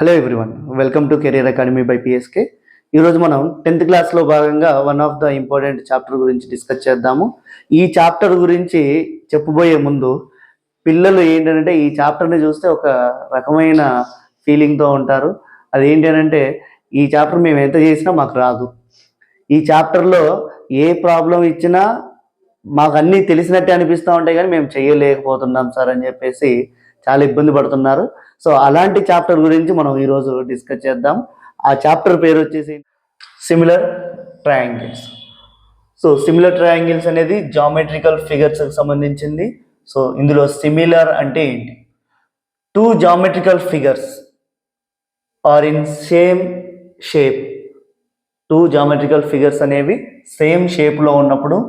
Hello everyone, welcome to career academy by PSK. ఈరోజు మనం 10th క్లాస్లో భాగంగా one of the important chapter గురించి డిస్కస్ చేద్దాము. ఈ చాప్టర్ గురించి చెప్పబోయే ముందు పిల్లలు ఏంటంటే ఈ చాప్టర్ని చూస్తే ఒక రకమైన ఫీలింగ్తో ఉంటారు. అదేంటి అంటే ఈ చాప్టర్ మేము ఎంత చేసినా మాకు రాదు, ఈ చాప్టర్లో ఏ ప్రాబ్లం ఇచ్చినా మాకు అన్నీ తెలిసినట్టే అనిపిస్తూ ఉంటాయి కానీ మేము చేయలేకపోతున్నాం సార్ అని చెప్పేసి చాలా ఇబ్బంది పడుతున్నారు. సో అలాంటి చాప్టర్ గురించి మనం ఈరోజు డిస్కస్ చేద్దాం. ఆ చాప్టర్ పేరు వచ్చేసి similar triangles. So similar triangles అనేది జామెట్రికల్ ఫిగర్స్కి సంబంధించింది. సో ఇందులో సిమిలర్ అంటే ఏంటి? Two geometrical figures are in same shape. Two geometrical figures అనేవి సేమ్ షేప్లో ఉన్నప్పుడు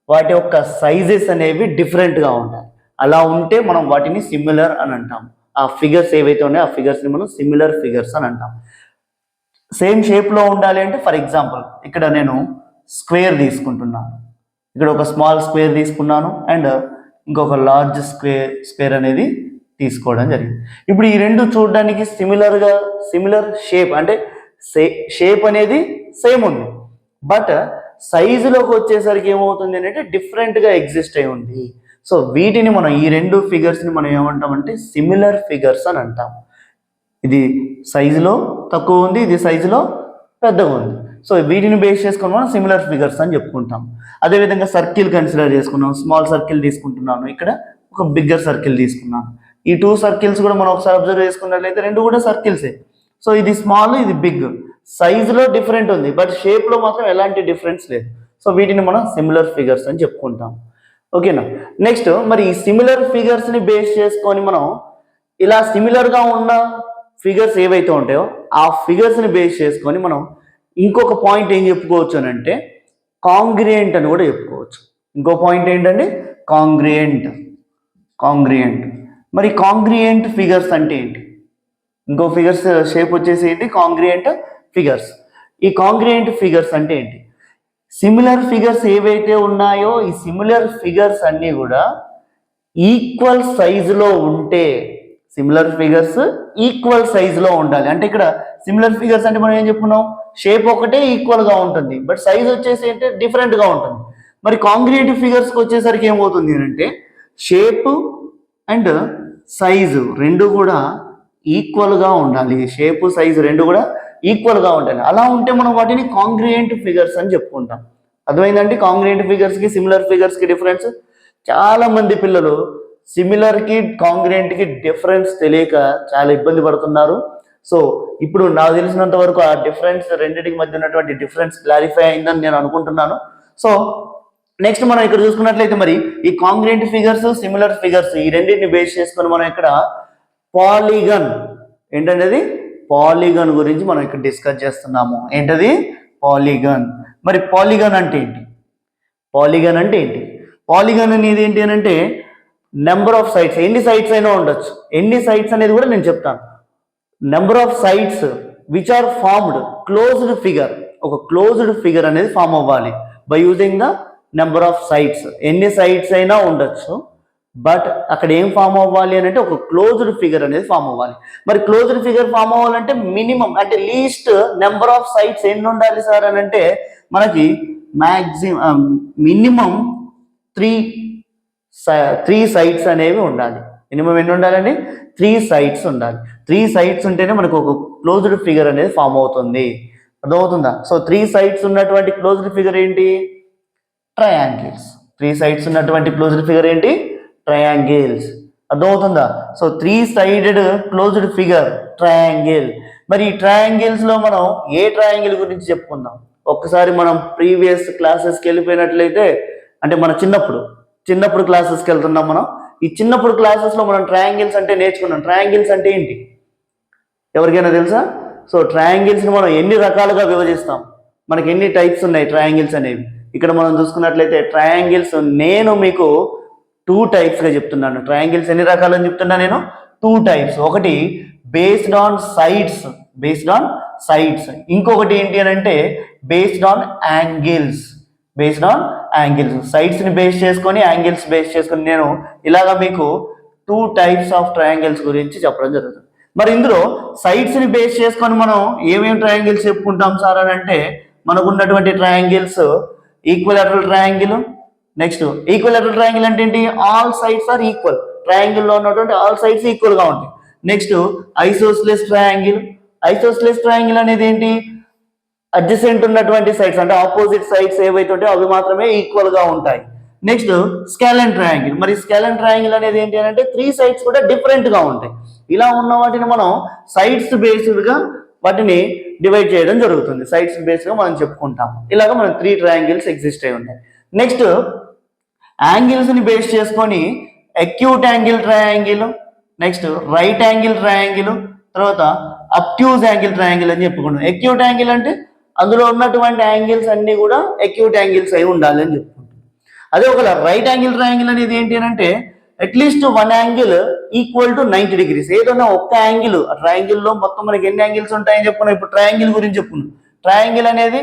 వాటి యొక్క సైజెస్ అనేవి డిఫరెంట్గా ఉంటాయి. అలా ఉంటే మనం వాటిని సిమిలర్ అని అంటాం. ఆ ఫిగర్స్ ఏవైతే ఉన్నాయో ఆ ఫిగర్స్ని మనం సిమిలర్ ఫిగర్స్ అని అంటాం. సేమ్ షేప్లో ఉండాలి అంటే ఫర్ ఎగ్జాంపుల్ ఇక్కడ నేను స్క్వేర్ తీసుకుంటున్నాను, ఇక్కడ ఒక స్మాల్ స్క్వేర్ తీసుకున్నాను అండ్ ఇంకొక లార్జ్ స్క్వేర్ అనేది తీసుకోవడం జరిగింది. ఇప్పుడు ఈ రెండు చూడడానికి సిమిలర్ షేప్ అంటే షేప్ అనేది సేమ్ ఉంది, బట్ సైజులోకి వచ్చేసరికి ఏమవుతుంది అంటే డిఫరెంట్గా ఎగ్జిస్ట్ అయి ఉంది. సో వీటిని మనం ఈ రెండు ఫిగర్స్ని మనం ఏమంటామంటే సిమిలర్ ఫిగర్స్ అని అంటాం. ఇది సైజులో తక్కువ ఉంది, ఇది సైజులో పెద్దగా ఉంది. సో వీటిని బేస్ చేసుకుని మనం సిమిలర్ ఫిగర్స్ అని చెప్పుకుంటాం. అదేవిధంగా సర్కిల్ కన్సిడర్ చేసుకున్నాం, స్మాల్ సర్కిల్ తీసుకుంటున్నాను, ఇక్కడ ఒక బిగ్గర్ సర్కిల్ తీసుకున్నాను. ఈ టూ సర్కిల్స్ కూడా మనం ఒకసారి అబ్జర్వ్ చేసుకున్నట్లయితే రెండు కూడా సర్కిల్సే. సో ఇది స్మాల్, ఇది బిగ్, సైజులో డిఫరెంట్ ఉంది బట్ షేప్లో మాత్రం ఎలాంటి డిఫరెన్స్ లేదు. సో వీటిని మనం సిమిలర్ ఫిగర్స్ అని చెప్పుకుంటాం. ఓకేనా? నెక్స్ట్ మరి ఈ సిమిలర్ ఫిగర్స్ని బేస్ చేసుకొని మనం ఇలా సిమిలర్గా ఉన్న ఫిగర్స్ ఏవైతే ఉంటాయో ఆ ఫిగర్స్ని బేస్ చేసుకొని మనం ఇంకొక పాయింట్ ఏం చెప్పుకోవచ్చు అని అంటే కాంగ్రియంట్ అని కూడా చెప్పుకోవచ్చు. ఇంకో పాయింట్ ఏంటంటే కాంగ్రియంట్. మరి కాంగ్రియంట్ ఫిగర్స్ అంటే ఏంటి? ఇంకో ఫిగర్స్ షేప్ వచ్చేసి ఏంటి? Congruent figures. ఈ కాంగ్రియంట్ ఫిగర్స్ అంటే ఏంటి? సిమిలర్ ఫిగర్స్ ఏవైతే ఉన్నాయో ఈ సిమిలర్ ఫిగర్స్ అన్నీ కూడా ఈక్వల్ సైజులో ఉంటే, సిమిలర్ ఫిగర్స్ ఈక్వల్ సైజులో ఉండాలి. అంటే ఇక్కడ సిమిలర్ ఫిగర్స్ అంటే మనం ఏం చెప్పుకున్నాం, షేప్ ఒకటే ఈక్వల్గా ఉంటుంది బట్ సైజ్ వచ్చేసి ఏంటంటే డిఫరెంట్గా ఉంటుంది. మరి కాంగ్రియంట్ ఫిగర్స్కి వచ్చేసరికి ఏమవుతుంది అంటే షేప్ అండ్ సైజు రెండు కూడా ఈక్వల్గా ఉండాలి. షేపు సైజు రెండు కూడా ఈక్వల్గా ఉండాలి. అలా ఉంటే మనం వాటిని కాంగ్రియంట్ ఫిగర్స్ అని చెప్పుకుంటాం. అర్థమైందండి కాంగ్రియంట్ ఫిగర్స్కి సిమిలర్ ఫిగర్స్కి డిఫరెన్స్? చాలా మంది పిల్లలు సిమిలర్కి కాంగ్రియంట్కి డిఫరెన్స్ తెలియక చాలా ఇబ్బంది పడుతున్నారు. సో ఇప్పుడు నాకు తెలిసినంత వరకు ఆ డిఫరెన్స్ రెండింటికి మధ్య ఉన్నటువంటి డిఫరెన్స్ క్లారిఫై అయిందని నేను అనుకుంటున్నాను. సో నెక్స్ట్ మనం ఇక్కడ చూసుకున్నట్లయితే మరి ఈ కాంగ్రియంట్ ఫిగర్స్, సిమిలర్ ఫిగర్స్ ఈ రెండింటిని బేస్ చేసుకొని మనం ఇక్కడ పాలిగన్ ఏంటంటే పాలిగన్ గురించి మనం ఇక్కడ డిస్కస్ చేస్తున్నాము. ఏంటది? పాలిగన్. మరి పాలిగన్ అంటే ఏంటి? పాలిగన్ అనేది ఏంటి అని అంటే నెంబర్ ఆఫ్ సైడ్స్, ఎన్ని సైడ్స్ అయినా ఉండొచ్చు. ఎన్ని సైడ్స్ అనేది కూడా నేను చెప్తాను. Number of sides which are formed closed figure. ఒక క్లోజ్డ్ ఫిగర్ అనేది ఫామ్ అవ్వాలి by using the number of sides. ఎన్ని సైడ్స్ అయినా ఉండొచ్చు బట్ అక్కడ ఏం ఫామ్ అవ్వాలి అని అంటే ఒక క్లోజ్డ్ ఫిగర్ అనేది ఫామ్ అవ్వాలి. మరి క్లోజ్డ్ ఫిగర్ ఫామ్ అవ్వాలంటే మినిమం అంటే లీస్ట్ నెంబర్ ఆఫ్ సైడ్స్ ఎన్ని ఉండాలి సార్ అని అంటే మనకి మినిమం త్రీ సైడ్స్ అనేవి ఉండాలి. మినిమం ఎన్ని ఉండాలండి? 3 సైడ్స్ ఉండాలి. 3 సైడ్స్ ఉంటేనే మనకు ఒక క్లోజ్డ్ ఫిగర్ అనేది ఫామ్ అవుతుంది. అర్థమవుతుందా? సో 3 సైడ్స్ ఉన్నటువంటి క్లోజ్డ్ ఫిగర్ ఏంటి? ట్రయాంగిల్స్. 3 సైడ్స్ ఉన్నటువంటి క్లోజ్డ్ ఫిగర్ ఏంటి? ట్రయాంగిల్స్. అర్థమవుతుందా? So 3 sided closed figure triangle. మరి ఈ ట్రయాంగిల్స్ లో మనం ఏ ట్రయాంగిల్ గురించి చెప్పుకుందాం? ఒక్కసారి మనం ప్రీవియస్ క్లాసెస్కి వెళ్ళిపోయినట్లయితే, అంటే మన చిన్నప్పుడు క్లాసెస్కి వెళ్తున్నాం మనం. ఈ చిన్నప్పుడు క్లాసెస్లో మనం ట్రయాంగిల్స్ అంటే నేర్చుకున్నాం. ట్రయాంగిల్స్ అంటే ఏంటి ఎవరికైనా తెలుసా? సో ట్రయాంగిల్స్ని మనం ఎన్ని రకాలుగా విభజిస్తాం, మనకి ఎన్ని టైప్స్ ఉన్నాయి ట్రయాంగిల్స్ అనేవి? ఇక్కడ మనం చూసుకున్నట్లయితే ట్రయాంగిల్స్ నేను మీకు 2 టైప్స్గా చెప్తున్నాను. ట్రయాంగిల్స్ ఎన్ని రకాలు అని చెప్తున్నా నేను? 2 టైప్స్. ఒకటి బేస్డ్ ఆన్ సైడ్స్, ఇంకొకటి ఏంటి అని అంటే బేస్డ్ ఆన్ యాంగిల్స్. సైడ్స్ని బేస్ చేసుకొని యాంగిల్స్ బేస్ చేసుకొని నేను ఇలాగా మీకు 2 టైప్స్ ఆఫ్ ట్రయాంగిల్స్ గురించి చెప్పడం జరుగుతుంది. మరి ఇందులో సైడ్స్ ని బేస్ చేసుకొని మనం ఏమేమి ట్రయాంగిల్స్ చెప్పుకుంటాం సార్ అని అంటే మనకు ఉన్నటువంటి triangles equilateral triangle. Next equilateral triangle అంటే ఏంటి? All sides are equal. Triangle లో ఉన్నటువంటి ఆల్ సైడ్స్ ఈక్వల్ గా ఉంటాయి. Next isosceles triangle. Isosceles triangle అనేది ఏంటి? అడ్జసెంట్ ఉన్నటువంటి సైడ్స్ అంటే ఆపోజిట్ సైడ్స్ ఏవైతే ఉంటాయో అవి మాత్రమే ఈక్వల్ గా ఉంటాయి. Next scalene triangle. మరి స్కాలెన్ ట్రయాంగిల్ అనేది ఏంటి అంటే 3 సైడ్స్ కూడా డిఫరెంట్ గా ఉంటాయి. ఇలా ఉన్న వాటిని మనం సైడ్స్ బేస్డ్ గా వాటిని డివైడ్ చేయడం జరుగుతుంది. సైడ్స్ బేస్డ్ గా మనం చెప్పుకుంటాం. ఇలాగ మనకు 3 ట్రయాంగిల్స్ ఎగ్జిస్ట్ అయి ఉంటాయి. నెక్స్ట్ యాంగిల్స్ ని బేస్ చేసుకొని acute angle triangle, next right angle triangle, తర్వాత అబ్ట్యూజ్ యాంగిల్ ట్రయాంగిల్ అని చెప్పుకున్నాం. అక్యూట్ యాంగిల్ అంటే అందులో ఉన్నటువంటి యాంగిల్స్ అన్ని కూడా అక్యూట్ యాంగిల్స్ అయి ఉండాలి అని చెప్పుకుంటాం. అదే ఒక రైట్ యాంగిల్ ట్రయాంగిల్ అనేది ఏంటి అంటే at least 1 angle equal to 90 degrees. ఏదైనా ఒక్క యాంగిల్ ఆ ట్రయాంగిల్ లో మొత్తం మనకి ఎన్ని యాంగిల్స్ ఉంటాయని చెప్పుకున్నాం. ఇప్పుడు ట్రయాంగిల్ గురించి చెప్పుకున్నాం. ట్రయాంగిల్ అనేది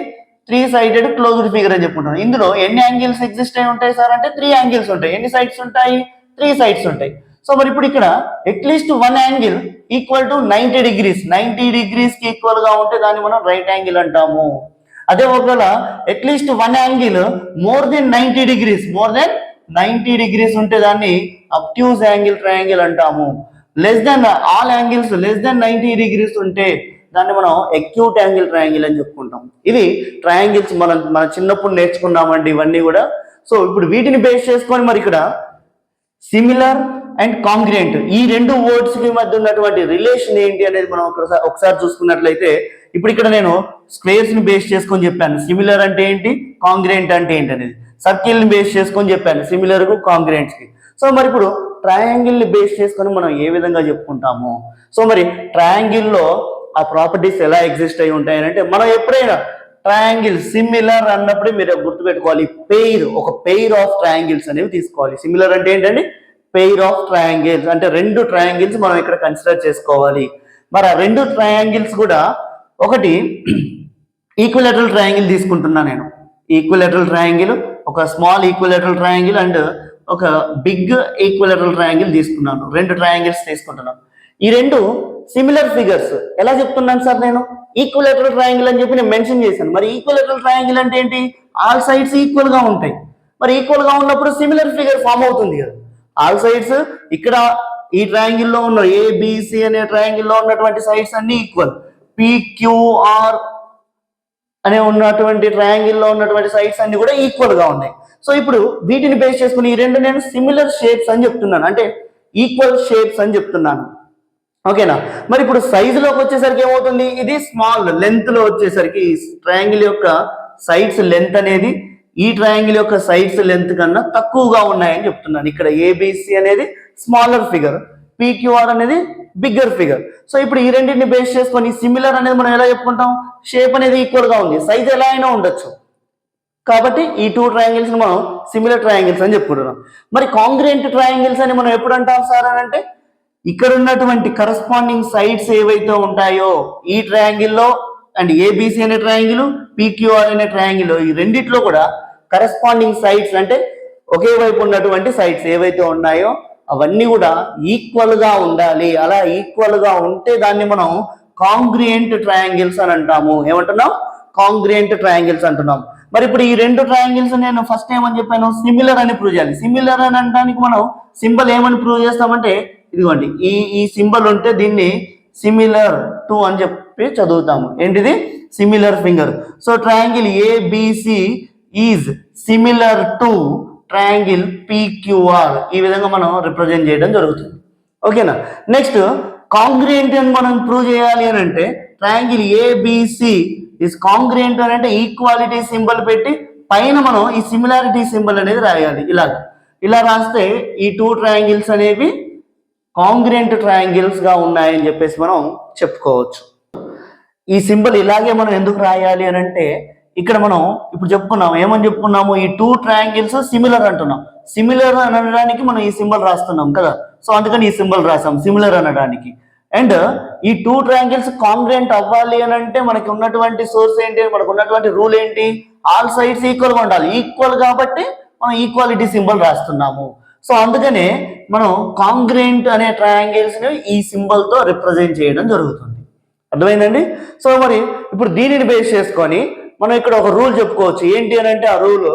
3-sided క్లోజ్డ్ ఫిగర్ అని చెప్పుకుంటాం. ఇందులో ఎన్ని యాంగిల్స్ ఎగ్జిస్ట్ అయి ఉంటాయి సార్ అంటే 3 యాంగిల్స్ ఉంటాయి. ఎన్ని సైడ్స్ ఉంటాయి? 3 సైడ్స్ ఉంటాయి. సో మరి ఇప్పుడు ఇక్కడ at least 1 angle equal to 90 degrees. 90 degrees కి ఈక్వల్ గా ఉంటే దాన్ని మనం రైట్ యాంగిల్ అంటాము. అదే ఒకవేళ at least 1 angle more than 90 degrees, more than 90 degrees ఉంటే దాన్ని అబ్ట్యూజ్ యాంగిల్ ట్రయాంగిల్ అంటాము. Less than all angles less than 90 degrees ఉంటే దాన్ని మనం అక్యూట్ యాంగిల్ ట్రయాంగిల్ అని చెప్పుకుంటాం. ఇది ట్రయాంగిల్స్ మన చిన్నప్పుడు నేర్చుకున్నామండి ఇవన్నీ కూడా. సో ఇప్పుడు వీటిని బేస్ చేసుకొని మరి ఇక్కడ సిమిలర్ అండ్ కాంగ్రియంట్ ఈ 2 వర్డ్స్ కి మధ్య ఉన్నటువంటి రిలేషన్ ఏంటి అనేది మనం ఒకసారి చూసుకున్నట్లయితే ఇప్పుడు ఇక్కడ నేను స్క్వేర్స్ ని బేస్ చేసుకొని చెప్పాను సిమిలర్ అంటే ఏంటి, కాంగ్రియంట్ అంటే ఏంటి అనేది. సర్కిల్ ని బేస్ చేసుకొని చెప్పాను సిమిలర్ కు కాంగ్రియంట్స్ కి. సో మరి ఇప్పుడు ట్రయాంగిల్ ని బేస్ చేసుకొని మనం ఏ విధంగా చెప్పుకుంటాము? సో మరి ట్రయాంగిల్ లో ఆ ప్రాపర్టీస్ ఎలా ఎగ్జిస్ట్ అయి ఉంటాయి అంటే మనం ఎప్పుడైనా ట్రయాంగిల్ సిమిలర్ అన్నప్పుడు మీరు గుర్తుపెట్టుకోవాలి ఒక పెయిర్ ఆఫ్ ట్రయాంగిల్స్ అనేవి తీసుకోవాలి. సిమిలర్ అంటే ఏంటండి? పెయిర్ ఆఫ్ ట్రయాంగిల్స్ అంటే 2 ట్రయాంగిల్స్ మనం ఇక్కడ కన్సిడర్ చేసుకోవాలి. మరి ఆ 2 ట్రయాంగిల్స్ కూడా ఒకటి ఈక్విలాటరల్ ట్రయాంగిల్ తీసుకుంటున్నా నేను. ఈక్విలాటరల్ ట్రయాంగిల్, ఒక స్మాల్ ఈక్విలాటరల్ ట్రయాంగిల్ అండ్ ఒక బిగ్ ఈక్విలాటరల్ ట్రయాంగిల్ తీసుకున్నాను. 2 ట్రయాంగిల్స్ తీసుకుంటున్నాను. ఈ 2 సిమిలర్ ఫిగర్స్ ఎలా చెప్తున్నాను సార్? నేను ఈక్విలాటరల్ ట్రయాంగిల్ అని చెప్పి నేను మెన్షన్ చేశాను. మరి ఈక్విలాటరల్ ట్రయాంగిల్ అంటే ఏంటి? ఆల్ సైడ్స్ ఈక్వల్ గా ఉంటాయి. మరి ఈక్వల్ గా ఉన్నప్పుడు సిమిలర్ ఫిగర్ ఫామ్ అవుతుంది కదా. ఆల్ సైడ్స్ ఇక్కడ ఈ ట్రయాంగిల్ లో ఉన్న ఏబిసి అనే ట్రయాంగిల్ లో ఉన్నటువంటి సైడ్స్ అన్ని ఈక్వల్. పిక్యూఆర్ అనే ఉన్నటువంటి ట్రయాంగిల్ లో ఉన్నటువంటి సైడ్స్ అన్ని కూడా ఈక్వల్ గా ఉన్నాయి. సో ఇప్పుడు వీటిని బేస్ చేసుకుని ఈ 2 నేను సిమిలర్ షేప్స్ అని చెప్తున్నాను, అంటే ఈక్వల్ షేప్స్ అని చెప్తున్నాను. ఓకేనా? మరి ఇప్పుడు సైజులోకి వచ్చేసరికి ఏమవుతుంది? ఇది స్మాల్ లెంత్ లో వచ్చేసరికి ట్రయాంగిల్ యొక్క సైడ్స్ లెంత్ అనేది ఈ ట్రయాంగిల్ యొక్క సైడ్స్ లెంత్ కన్నా తక్కువగా ఉన్నాయని చెప్తున్నాను. ఇక్కడ ఏబిసి అనేది స్మాలర్ ఫిగర్, పిక్యూఆర్ అనేది బిగ్గర్ ఫిగర్. సో ఇప్పుడు ఈ రెండింటిని బేస్ చేసుకొని సిమిలర్ అనేది మనం ఎలా చెప్పుకుంటాం? షేప్ అనేది ఈక్వల్ గా ఉంది, సైజ్ ఎలా అయినా ఉండొచ్చు. కాబట్టి ఈ 2 ట్రయాంగిల్స్ మనం సిమిలర్ ట్రయాంగిల్స్ అని చెప్పుకుంటున్నాం. మరి కాంగ్రియంట్ ట్రయాంగిల్స్ అని మనం ఎప్పుడు అంటాం సార్ అని అంటే ఇక్కడ ఉన్నటువంటి కరస్పాండింగ్ సైడ్స్ ఏవైతే ఉంటాయో ఈ ట్రయాంగిల్లో అండ్ ఏబిసి అనే ట్రయాంగిల్, పిక్యూఆర్ అనే ట్రయాంగిల్ ఈ రెండిట్లో కూడా కరస్పాండింగ్ సైడ్స్ అంటే ఒకే వైపు ఉన్నటువంటి సైడ్స్ ఏవైతే ఉన్నాయో అవన్నీ కూడా ఈక్వల్ గా ఉండాలి. అలా ఈక్వల్ గా ఉంటే దాన్ని మనం కాంగ్రియంట్ ట్రయాంగిల్స్ అని అంటాము. ఏమంటున్నాం? కాంగ్రియంట్ ట్రయాంగిల్స్ అంటున్నాం. మరి ఇప్పుడు ఈ 2 ట్రయాంగిల్స్ నేను ఫస్ట్ ఏమని చెప్పాను? సిమిలర్ అని ప్రూవ్ చేయాలి. సిమిలర్ అని అనడానికి మనం సింబల్ ఏమని ప్రూవ్ చేస్తామంటే ఇదిగోండి ఈ సింబల్ ఉంటే దీన్ని సిమిలర్ టు అని చెప్పి చదువుతాము. ఏంటిది? Similar finger. So triangle ABC is similar to triangle PQR. ఈ విధంగా మనం రిప్రజెంట్ చేయడం జరుగుతుంది. ఓకేనా? నెక్స్ట్ కాంగ్రియంట్ అని మనం ప్రూవ్ చేయాలి అని అంటే ట్రయాంగిల్ ఏబిసి ఇస్ కాంగ్రియంట్ అని అంటే ఈక్వాలిటీ సింబల్ పెట్టి పైన మనం ఈ సిమిలారిటీ సింబల్ అనేది రాయాలి. ఇలా రాస్తే ఈ 2 ట్రయాంగిల్స్ అనేవి కాంగ్రియంట్ ట్రయాంగిల్స్ గా ఉన్నాయని చెప్పేసి మనం చెప్పుకోవచ్చు. ఈ సింబల్ ఇలాగే మనం ఎందుకు రాయాలి అని అంటే ఇక్కడ మనం ఇప్పుడు చెప్పుకున్నాం, ఏమని చెప్పుకున్నాము? ఈ 2 ట్రయాంగిల్స్ సిమిలర్ అంటున్నాం. సిమిలర్ అనడానికి మనం ఈ సింబల్ రాస్తున్నాం కదా. సో అందుకని ఈ సింబల్ రాసాం సిమిలర్ అనడానికి. అండ్ ఈ 2 ట్రయాంగిల్స్ కాంగ్రియంట్ అవ్వాలి అని అంటే మనకి ఉన్నటువంటి సోర్స్ ఏంటి? మనకు ఉన్నటువంటి రూల్ ఏంటి? ఆల్ సైడ్స్ ఈక్వల్ గా ఉండాలి. ఈక్వల్ కాబట్టి మనం ఈక్వాలిటీ సింబల్ రాస్తున్నాము. సో అందుకనే మనం కాంగ్రెంట్ అనే ట్రయాంగిల్స్ ని ఈ సింబల్ తో రిప్రజెంట్ చేయడం జరుగుతుంది. అర్థమైందండి? సో మరి ఇప్పుడు దీనిని బేస్ చేసుకొని మనం ఇక్కడ ఒక రూల్ చెప్పుకోవచ్చు. ఏంటి అని అంటే ఆ rule,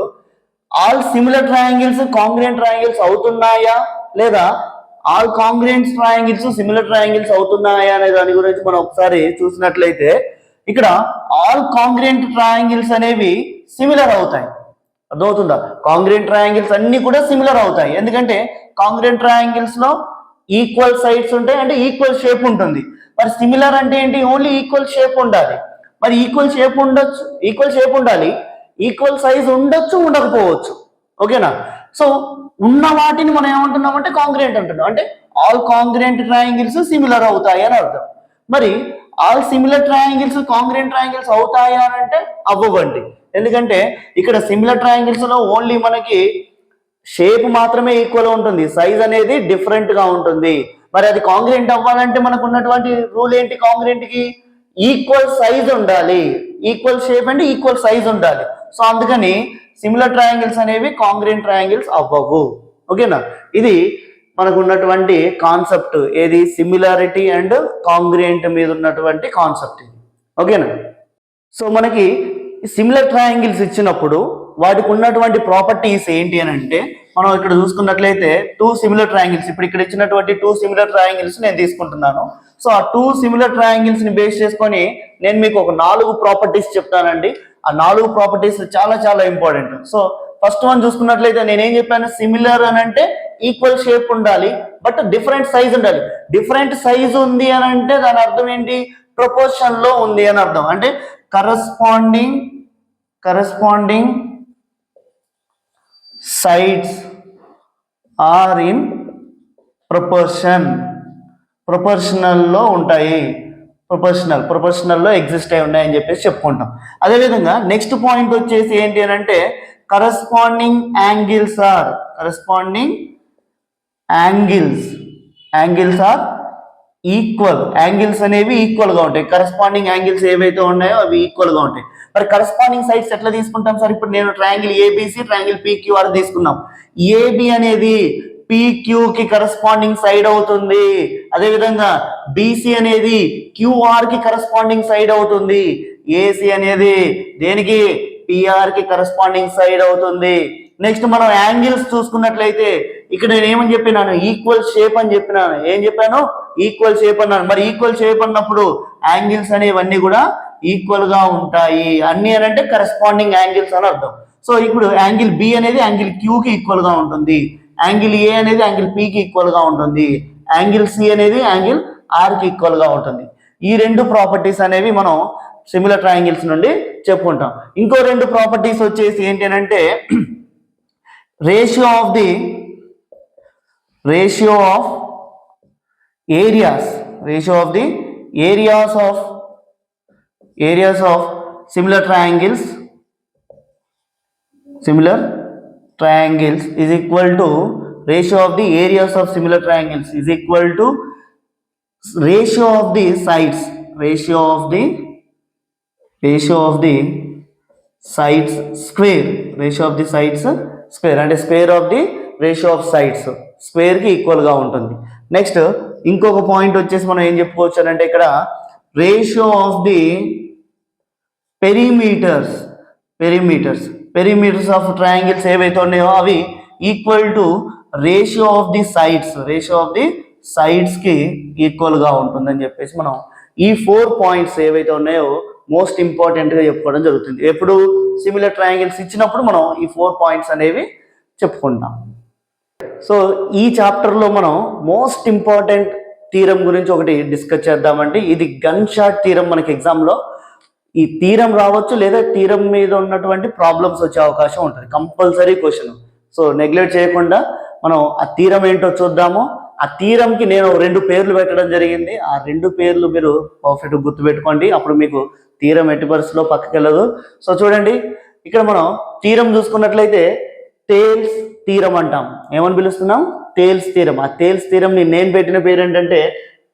all similar triangles congruent triangles అవుతున్నాయా, లేదా all congruent triangles similar triangles అవుతున్నాయా అనే దాని గురించి మనం ఒకసారి చూసినట్లయితే ఇక్కడ ఆల్ కాంగ్రెంట్ ట్రయాంగిల్స్ అనేవి సిమిలర్ అవుతాయి. అర్థమవుతుందా? కాంగ్రెంట్ ట్రయాంగిల్స్ అన్ని కూడా సిమిలర్ అవుతాయి. ఎందుకంటే కాంగ్రెంట్ ట్రయాంగిల్స్ లో ఈక్వల్ సైడ్స్ ఉంటాయి, అంటే ఈక్వల్ షేప్ ఉంటుంది. మరి సిమిలర్ అంటే ఏంటి? ఓన్లీ ఈక్వల్ షేప్ ఉండాలి. మరి ఈక్వల్ షేప్ ఉండొచ్చు, ఈక్వల్ షేప్ ఉండాలి, ఈక్వల్ సైజ్ ఉండొచ్చు, ఉండకపోవచ్చు. ఓకేనా? సో ఉన్న వాటిని మనం ఏమంటున్నామంటే కాంగ్రెంట్ అంటున్నాం. అంటే ఆల్ కాంగ్రెంట్ ట్రయాంగిల్స్ సిమిలర్ అవుతాయి అని అర్థం. మరి all similar triangles congruent triangles అవుతాయా అని అంటే అవ్వవండి. ఎందుకంటే ఇక్కడ సిమిలర్ ట్రయాంగిల్స్ లో ఓన్లీ మనకి షేప్ మాత్రమే ఈక్వల్ ఉంటుంది, సైజ్ అనేది డిఫరెంట్ గా ఉంటుంది. మరి అది కాంగ్రెంట్ అవ్వాలంటే మనకు ఉన్నటువంటి రూల్ ఏంటి? కాంగ్రెంట్ కి ఈక్వల్ సైజ్ ఉండాలి, ఈక్వల్ షేప్ అంటే ఈక్వల్ సైజ్ ఉండాలి. సో అందుకని సిమిలర్ ట్రయాంగిల్స్ అనేవి కాంగ్రెంట్ ట్రయాంగిల్స్ అవ్వవు. ఓకేనా? ఇది మనకు ఉన్నటువంటి కాన్సెప్ట్, ఏది? సిమిలారిటీ అండ్ కాంగ్రెంట్ మీద ఉన్నటువంటి కాన్సెప్ట్ ఇది. ఓకేనా? సో మనకి సిమిలర్ ట్రయాంగిల్స్ ఇచ్చినప్పుడు వాటికి ఉన్నటువంటి ప్రాపర్టీస్ ఏంటి అని అంటే, మనం ఇక్కడ చూసుకున్నట్లయితే టూ సిమిలర్ ట్రయాంగిల్స్, ఇప్పుడు ఇక్కడ ఇచ్చినటువంటి టూ సిమిలర్ ట్రయాంగిల్స్ నేను తీసుకుంటున్నాను. సో ఆ టూ సిమిలర్ ట్రయాంగిల్స్ ని బేస్ చేసుకొని నేను మీకు ఒక 4 ప్రాపర్టీస్ చెప్తానండి. ఆ 4 ప్రాపర్టీస్ చాలా చాలా ఇంపార్టెంట్. సో ఫస్ట్ వన్ చూసుకున్నట్లయితే నేనేం చెప్పాను? సిమిలర్ అని అంటే ఈక్వల్ షేప్ ఉండాలి, బట్ డిఫరెంట్ సైజ్ ఉండాలి. డిఫరెంట్ సైజ్ ఉంది అని అంటే దాని అర్థం ఏంటి? ప్రపోర్షన్ లో ఉంది అని అర్థం. అంటే corresponding sides are in proportional లో ఉంటాయి, ప్రొపోర్షనల్ లో ఎగ్జిస్ట్ అయి ఉన్నాయని చెప్పేసి చెప్పుకుంటాం. అదేవిధంగా నెక్స్ట్ పాయింట్ వచ్చేసి ఏంటి అని అంటే corresponding angles are equal. Angles అనేవి ఈక్వల్ గా ఉంటాయి. కరస్పాండింగ్ యాంగిల్స్ ఏవైతే ఉన్నాయో అవి ఈక్వల్ గా ఉంటాయి. మరి కరస్పాండింగ్ సైడ్స్ ఎట్లా తీసుకుంటాం సార్? ఇప్పుడు నేను ట్రయాంగిల్ ఏబిసి, ట్రయాంగిల్ పిక్యూఆర్ తీసుకున్నాం. ఏబి అనేది పిక్యూ కి కరస్పాండింగ్ సైడ్ అవుతుంది. అదేవిధంగా బిసి అనేది క్యూఆర్ కి కరస్పాండింగ్ సైడ్ అవుతుంది. ఏసి అనేది దేనికి? పిఆర్ కి కరస్పాండింగ్ సైడ్ అవుతుంది. నెక్స్ట్ మనం యాంగిల్స్ చూసుకున్నట్లయితే ఇక్కడ నేను ఏమని చెప్పినాను? ఈక్వల్ షేప్ అని చెప్పినాను. ఏం చెప్పాను? ఈక్వల్ షేప్ అన్నాను. మరి ఈక్వల్ షేప్ అన్నప్పుడు యాంగిల్స్ అనేవన్నీ కూడా ఈక్వల్ గా ఉంటాయి. అన్ని అని అంటే కరస్పాండింగ్ యాంగిల్స్ అని అర్థం. సో ఇప్పుడు యాంగిల్ బి అనేది యాంగిల్ క్యూ కి ఈక్వల్ గా ఉంటుంది, యాంగిల్ ఏ అనేది యాంగిల్ పి కి ఈక్వల్ గా ఉంటుంది, యాంగిల్ సి అనేది యాంగిల్ ఆర్ కి ఈక్వల్ గా ఉంటుంది. ఈ 2 ప్రాపర్టీస్ అనేవి మనం సిమిలర్ ట్రయాంగిల్స్ నుండి చెప్పుకుంటాం. ఇంకో 2 ప్రాపర్టీస్ వచ్చేసి ఏంటి అంటే ratio of the areas of similar triangles is equal to ratio of the areas of similar triangles is equal to ratio of the sides square అంటే square of the ratio of sides square కి equal గా ఉంటుంది. Next ఇంకొక point వచ్చేసి మనం ఏం చెప్పుకోవచ్చు అంటే ఇక్కడ ratio of the perimeters of triangles ఏవైతే ఉన్నాయో అవి equal to ratio of the sides కి ఈక్వల్ గా ఉంటుందని చెప్పేసి మనం ఈ 4 పాయింట్స్ ఏవైతే ఉన్నాయో మోస్ట్ ఇంపార్టెంట్ గా చెప్పుకోవడం జరుగుతుంది. ఎప్పుడు సిమిలర్ ట్రయాంగిల్స్ ఇచ్చినప్పుడు మనం ఈ 4 పాయింట్స్ అనేవి చెప్పుకుంటాం. సో ఈ చాప్టర్ లో మనం మోస్ట్ ఇంపార్టెంట్ థీరం గురించి ఒకటి డిస్కస్ చేద్దామండి. ఇది గన్ షాట్ థీరం. మనకి ఎగ్జామ్ లో ఈ థీరం రావచ్చు, లేదా థీరం మీద ఉన్నటువంటి ప్రాబ్లమ్స్ వచ్చే అవకాశం ఉంటుంది. Compulsory question. సో నెగ్లెక్ట్ చేయకుండా మనం ఆ థీరం ఏంటో చూద్దాము. ఆ థీరంకి నేను 2 పేర్లు పెట్టడం జరిగింది. ఆ 2 పేర్లు మీరు పర్ఫెక్ట్ గుర్తుపెట్టుకోండి, అప్పుడు మీకు థీరం ఎట్టి పరిస్థితిలో పక్కకి వెళ్ళదు. సో చూడండి, ఇక్కడ మనం థీరం చూసుకున్నట్లయితే టేల్స్ థీరం అంటాం. ఏమని పిలుస్తున్నాం? Thales theorem. ఆ టేల్స్ థీరం నేను పెట్టిన పేరు ఏంటంటే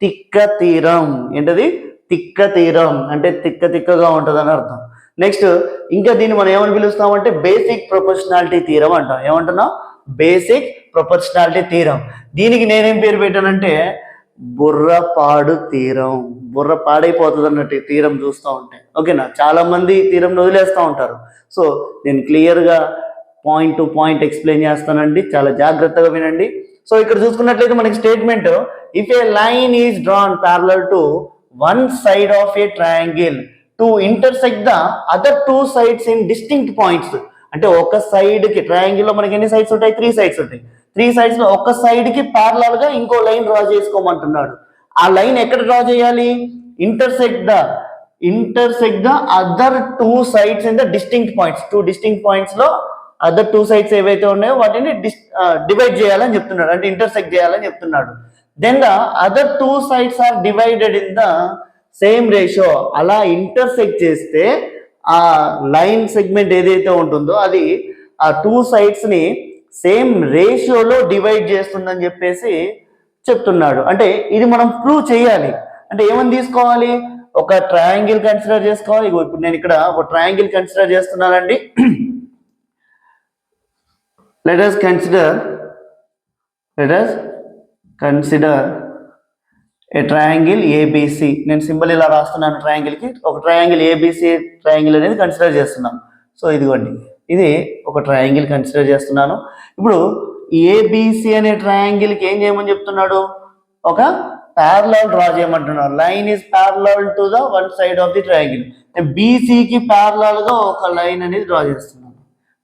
తిక్క థీరం. ఏంటది? తిక్క థీరం. అంటే తిక్కగా ఉంటుంది అని అర్థం. నెక్స్ట్ ఇంకా దీన్ని మనం ఏమని పిలుస్తామంటే బేసిక్ ప్రొపోర్షనాలిటీ థీరం అంటాం. ఏమంటున్నాం? Basic proportionality theorem. దీనికి నేనేం పేరు పెట్టానంటే బుర్రపాడు థీరం. బుర్ర పాడైపోతుంది అన్నట్టు థీరం చూస్తూ ఉంటే. ఓకేనా, చాలా మంది థీరం వదిలేస్తూ ఉంటారు. సో నేను క్లియర్గా పాయింట్ టు పాయింట్ ఎక్స్ప్లెయిన్ చేస్తానండి, చాలా జాగ్రత్తగా వినండి. సో ఇక్కడ చూసుకున్నట్లయితే మనకి statement, if A line is drawn parallel to one side of a triangle to intersect the other two sides in distinct points. అంటే ఒక సైడ్ కి ట్రయాంగిల్ లో మనకి ఎన్ని సైడ్స్ ఉంటాయి? 3 సైడ్స్ ఉంటాయి. 3 సైడ్స్ లో ఒక సైడ్ కి ప్యారలల్ గా ఇంకో లైన్ డ్రా చేసుకోమంటున్నాడు. ఆ లైన్ ఎక్కడ డ్రా చేయాలి? Intersect the other two sides in the distinct points. 2 distinct points లో అదర్ 2 సైడ్స్ ఏవైతే ఉన్నాయో వాటిని డివైడ్ చేయాలని చెప్తున్నాడు, అంటే ఇంటర్సెక్ట్ చేయాలని చెప్తున్నాడు. Then the other 2 sides are divided in the same ratio. అలా ఇంటర్సెక్ట్ చేస్తే ఆ లైన్ సెగ్మెంట్ ఏదైతే ఉంటుందో అది ఆ 2 సైడ్స్ ని సేమ్ రేషియోలో డివైడ్ చేస్తుందని చెప్పేసి చెప్తున్నాడు. అంటే ఇది మనం ప్రూవ్ చేయాలి. అంటే ఏమని తీసుకోవాలి? ఒక ట్రయాంగిల్ కన్సిడర్ చేసుకోవాలి. ఇప్పుడు నేను ఇక్కడ ఒక ట్రయాంగిల్ కన్సిడర్ చేస్తున్నానండి. let us consider a triangle ABC. నేను సింబల్ ఇలా రాస్తున్నాను ట్రయాంగిల్ కి. ఒక ట్రయాంగిల్ ABC ట్రయాంగిల్ అనేది కన్సిడర్ చేస్తున్నాను. సో ఇదిగోండి, ఇది ఒక ట్రయాంగిల్ కన్సిడర్ చేస్తున్నాను. ఇప్పుడు ABC అనే ట్రయాంగిల్ కి ఏం చేయమని చెప్తున్నాడు? ఒక ప్యారలల్ డ్రా చేయమంటున్నాడు. Line is parallel to the one side of the triangle. BC కి ప్యారలల్ గా ఒక లైన్ అనేది డ్రా చేస్తున్నాను.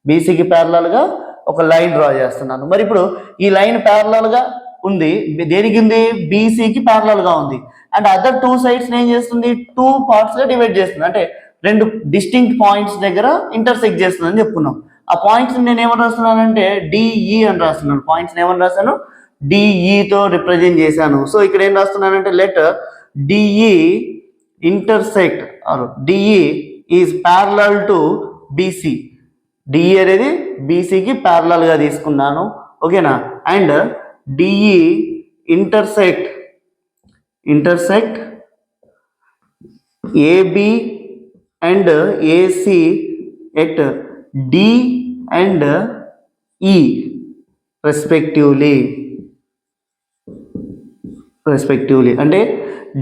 BC కి ప్యారలల్ గా ఒక లైన్ డ్రా చేస్తున్నాను. మరి ఇప్పుడు ఈ లైన్ ప్యారలల్ గా ఉంది, దేనికి ఉంది? BC కి ప్యారలల్ గా ఉంది. అండ్ అదర్ 2 సైడ్స్ ఏం చేస్తుంది? 2 పార్ట్స్ గా డివైడ్ చేస్తుంది. అంటే 2 డిస్టింక్ట్ పాయింట్స్ దగ్గర ఇంటర్సెక్ట్ చేస్తుంది అని చెప్పుకున్నాం. ఆ పాయింట్స్ నేను ఏమని రాస్తున్నానంటే DE అని రాస్తున్నాను. పాయింట్స్ ఏమని రాశాను? DE తో రిప్రజెంట్ చేశాను. సో ఇక్కడ ఏం రాస్తున్నానంటే let DE intersect or DE is parallel to BC. DE అనేది BC కి ప్యారలల్ గా తీసుకున్నాను. ఓకేనా, and DE intersect AB and AC at D and E respectively. అంటే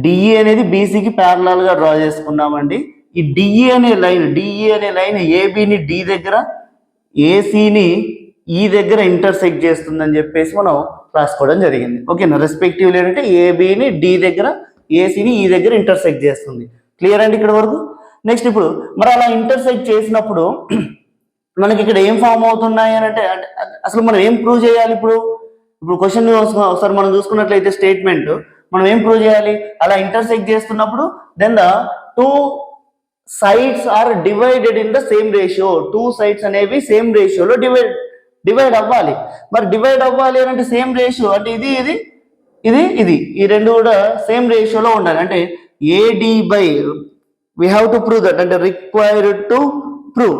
DE అనేది BC కి ప్యారలల్ గా డ్రా చేసుకున్నామండి. ఈ DE అనే లైన్ ABని D దగ్గర, ACని ఈ దగ్గర ఇంటర్సెక్ట్ చేస్తుందని చెప్పేసి మనం రాసుకోవడం జరిగింది. ఓకేనా, రెస్పెక్టివ్లీ అంటే ABని D దగ్గర, ACని ఈ దగ్గర ఇంటర్సెక్ట్ చేస్తుంది. క్లియర్ అండి ఇక్కడ వరకు? నెక్స్ట్ ఇప్పుడు మరి అలా ఇంటర్సెక్ట్ చేసినప్పుడు మనకి ఇక్కడ ఏం ఫామ్ అవుతున్నాయి అని అంటే అసలు మనం ఏం ప్రూవ్ చేయాలి? ఇప్పుడు క్వశ్చన్ ఒకసారి మనం చూసుకున్నట్లయితే స్టేట్మెంట్ మనం ఏం ప్రూవ్ చేయాలి? అలా ఇంటర్సెక్ట్ చేస్తున్నప్పుడు then the 2 sides are divided in the same ratio. 2 sides అనేవి సేమ్ రేషియోలో డివైడ్ అవ్వాలి. మరి డివైడ్ అవ్వాలి అని అంటే సేమ్ రేషియో అంటే ఇది ఈ రెండు కూడా సేమ్ రేషియోలో ఉండాలి. అంటే AD by we have to prove that, అంటే రిక్వైర్డ్ టు ప్రూవ్.